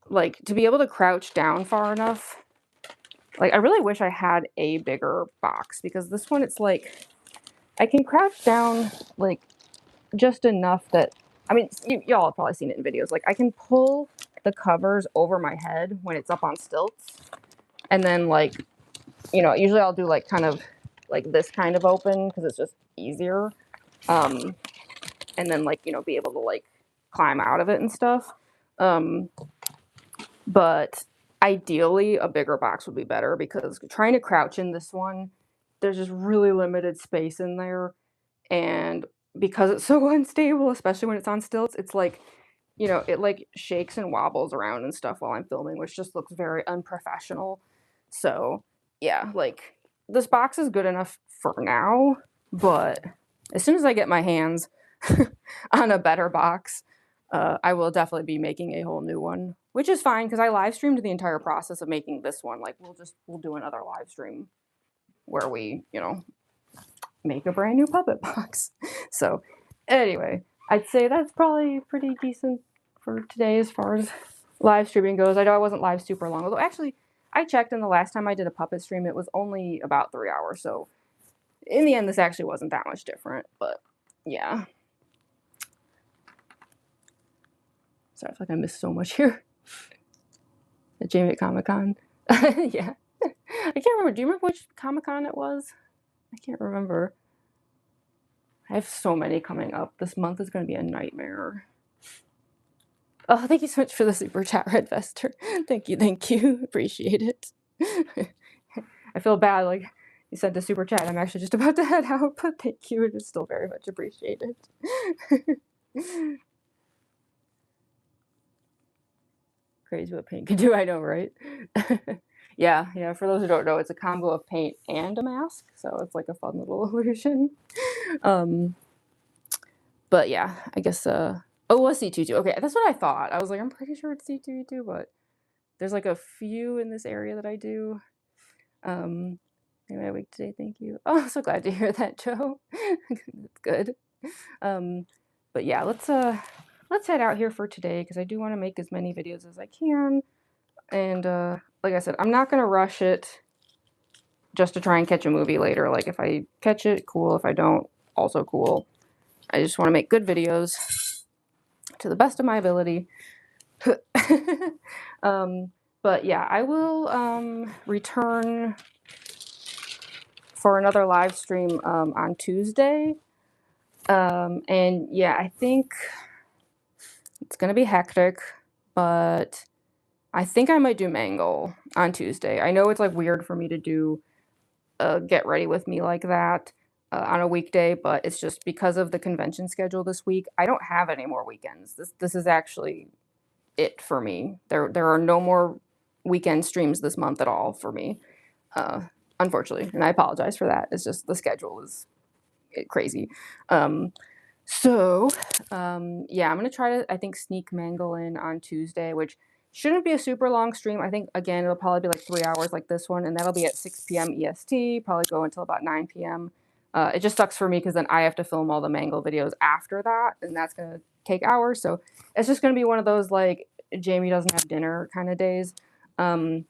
like to be able to crouch down far enough, like I really wish I had a bigger box, because this one it's like I can crouch down like just enough that, I mean, y'all have probably seen it in videos, like I can pull the covers over my head when it's up on stilts, and then like, you know, usually I'll do like kind of like this kind of open because it's just easier, and then like, you know, be able to like climb out of it and stuff. But ideally a bigger box would be better, because trying to crouch in this one, there's just really limited space in there. And because it's so unstable, especially when it's on stilts, it's like, you know, it like shakes and wobbles around and stuff while I'm filming, which just looks very unprofessional. So yeah, like this box is good enough for now, but as soon as I get my hands on a better box, I will definitely be making a whole new one, which is fine because I live streamed the entire process of making this one. Like we'll do another live stream where we, you know, make a brand new puppet box. So anyway, I'd say that's probably pretty decent for today as far as live streaming goes. I know I wasn't live super long, although actually I checked, and the last time I did a puppet stream, it was only about 3 hours. So in the end, this actually wasn't that much different, but yeah. Sorry, I feel like I missed so much here. At Jamie at Comic-Con. Yeah. I can't remember. Do you remember which Comic-Con it was? I can't remember. I have so many coming up. This month is going to be a nightmare. Oh, thank you so much for the super chat, Red Vester. Thank you. Appreciate it. I feel bad. Like, You sent the super chat. I'm actually just about to head out, but thank you. It is still very much appreciated. Crazy what paint can do, I know, right? Yeah, for those who don't know, it's a combo of paint and a mask, so it's like a fun little illusion. But yeah, I guess, oh, it was C22. Okay, that's what I thought. I was like, I'm pretty sure it's C22, but there's like a few in this area that I do. Made my week today, thank you. Oh, I'm so glad to hear that, Joe. That's good. But yeah, let's head out here for today because I do want to make as many videos as I can. And like I said, I'm not gonna rush it just to try and catch a movie later. Like if I catch it, cool. If I don't, also cool. I just want to make good videos to the best of my ability. But yeah, I will return for another live stream on Tuesday. And yeah, I think it's gonna be hectic, but I think I might do Mangle on Tuesday. I know it's like weird for me to do get ready with me like that on a weekday, but it's just because of the convention schedule this week. I don't have any more weekends. This is actually it for me. There are no more weekend streams this month at all for me, unfortunately, and I apologize for that. It's just the schedule is crazy. So yeah, I'm gonna try to, I think, sneak Mangle in on Tuesday, which shouldn't be a super long stream. I think, again, it'll probably be like 3 hours like this one, and that'll be at 6 p.m. EST, probably go until about 9 p.m. It just sucks for me because then I have to film all the Mangle videos after that, and that's gonna take hours. So it's just gonna be one of those like Jamie doesn't have dinner kind of days. And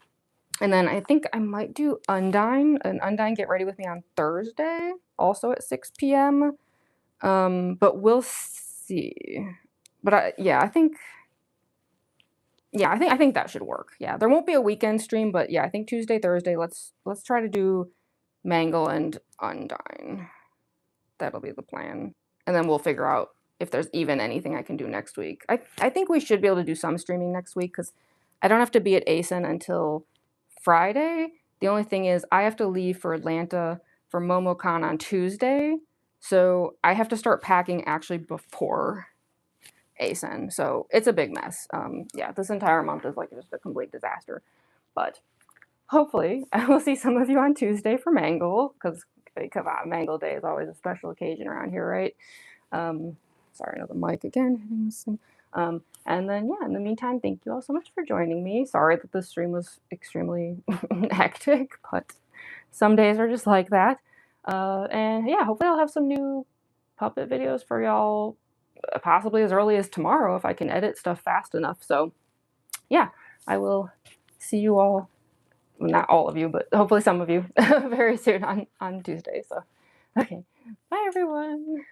then I think I might do Undyne, and Undyne Get Ready With Me on Thursday, also at 6 p.m. But we'll see. But I think that should work. Yeah, there won't be a weekend stream, but yeah, I think Tuesday, Thursday, let's try to do Mangle and Undyne. That'll be the plan. And then we'll figure out if there's even anything I can do next week. I think we should be able to do some streaming next week because I don't have to be at ASIN until Friday. The only thing is I have to leave for Atlanta for MomoCon on Tuesday. So I have to start packing actually before ASIN. So it's a big mess. Yeah, this entire month is like just a complete disaster. But hopefully I will see some of you on Tuesday for Mangle because Mangle Day is always a special occasion around here, right? Sorry, another mic again hitting this thing. And then, yeah, in the meantime, thank you all so much for joining me. Sorry that the stream was extremely hectic, but some days are just like that. And yeah, hopefully I'll have some new puppet videos for y'all, possibly as early as tomorrow if I can edit stuff fast enough. So yeah, I will see you all, well, not all of you, but hopefully some of you very soon on Tuesday. So, okay, bye everyone.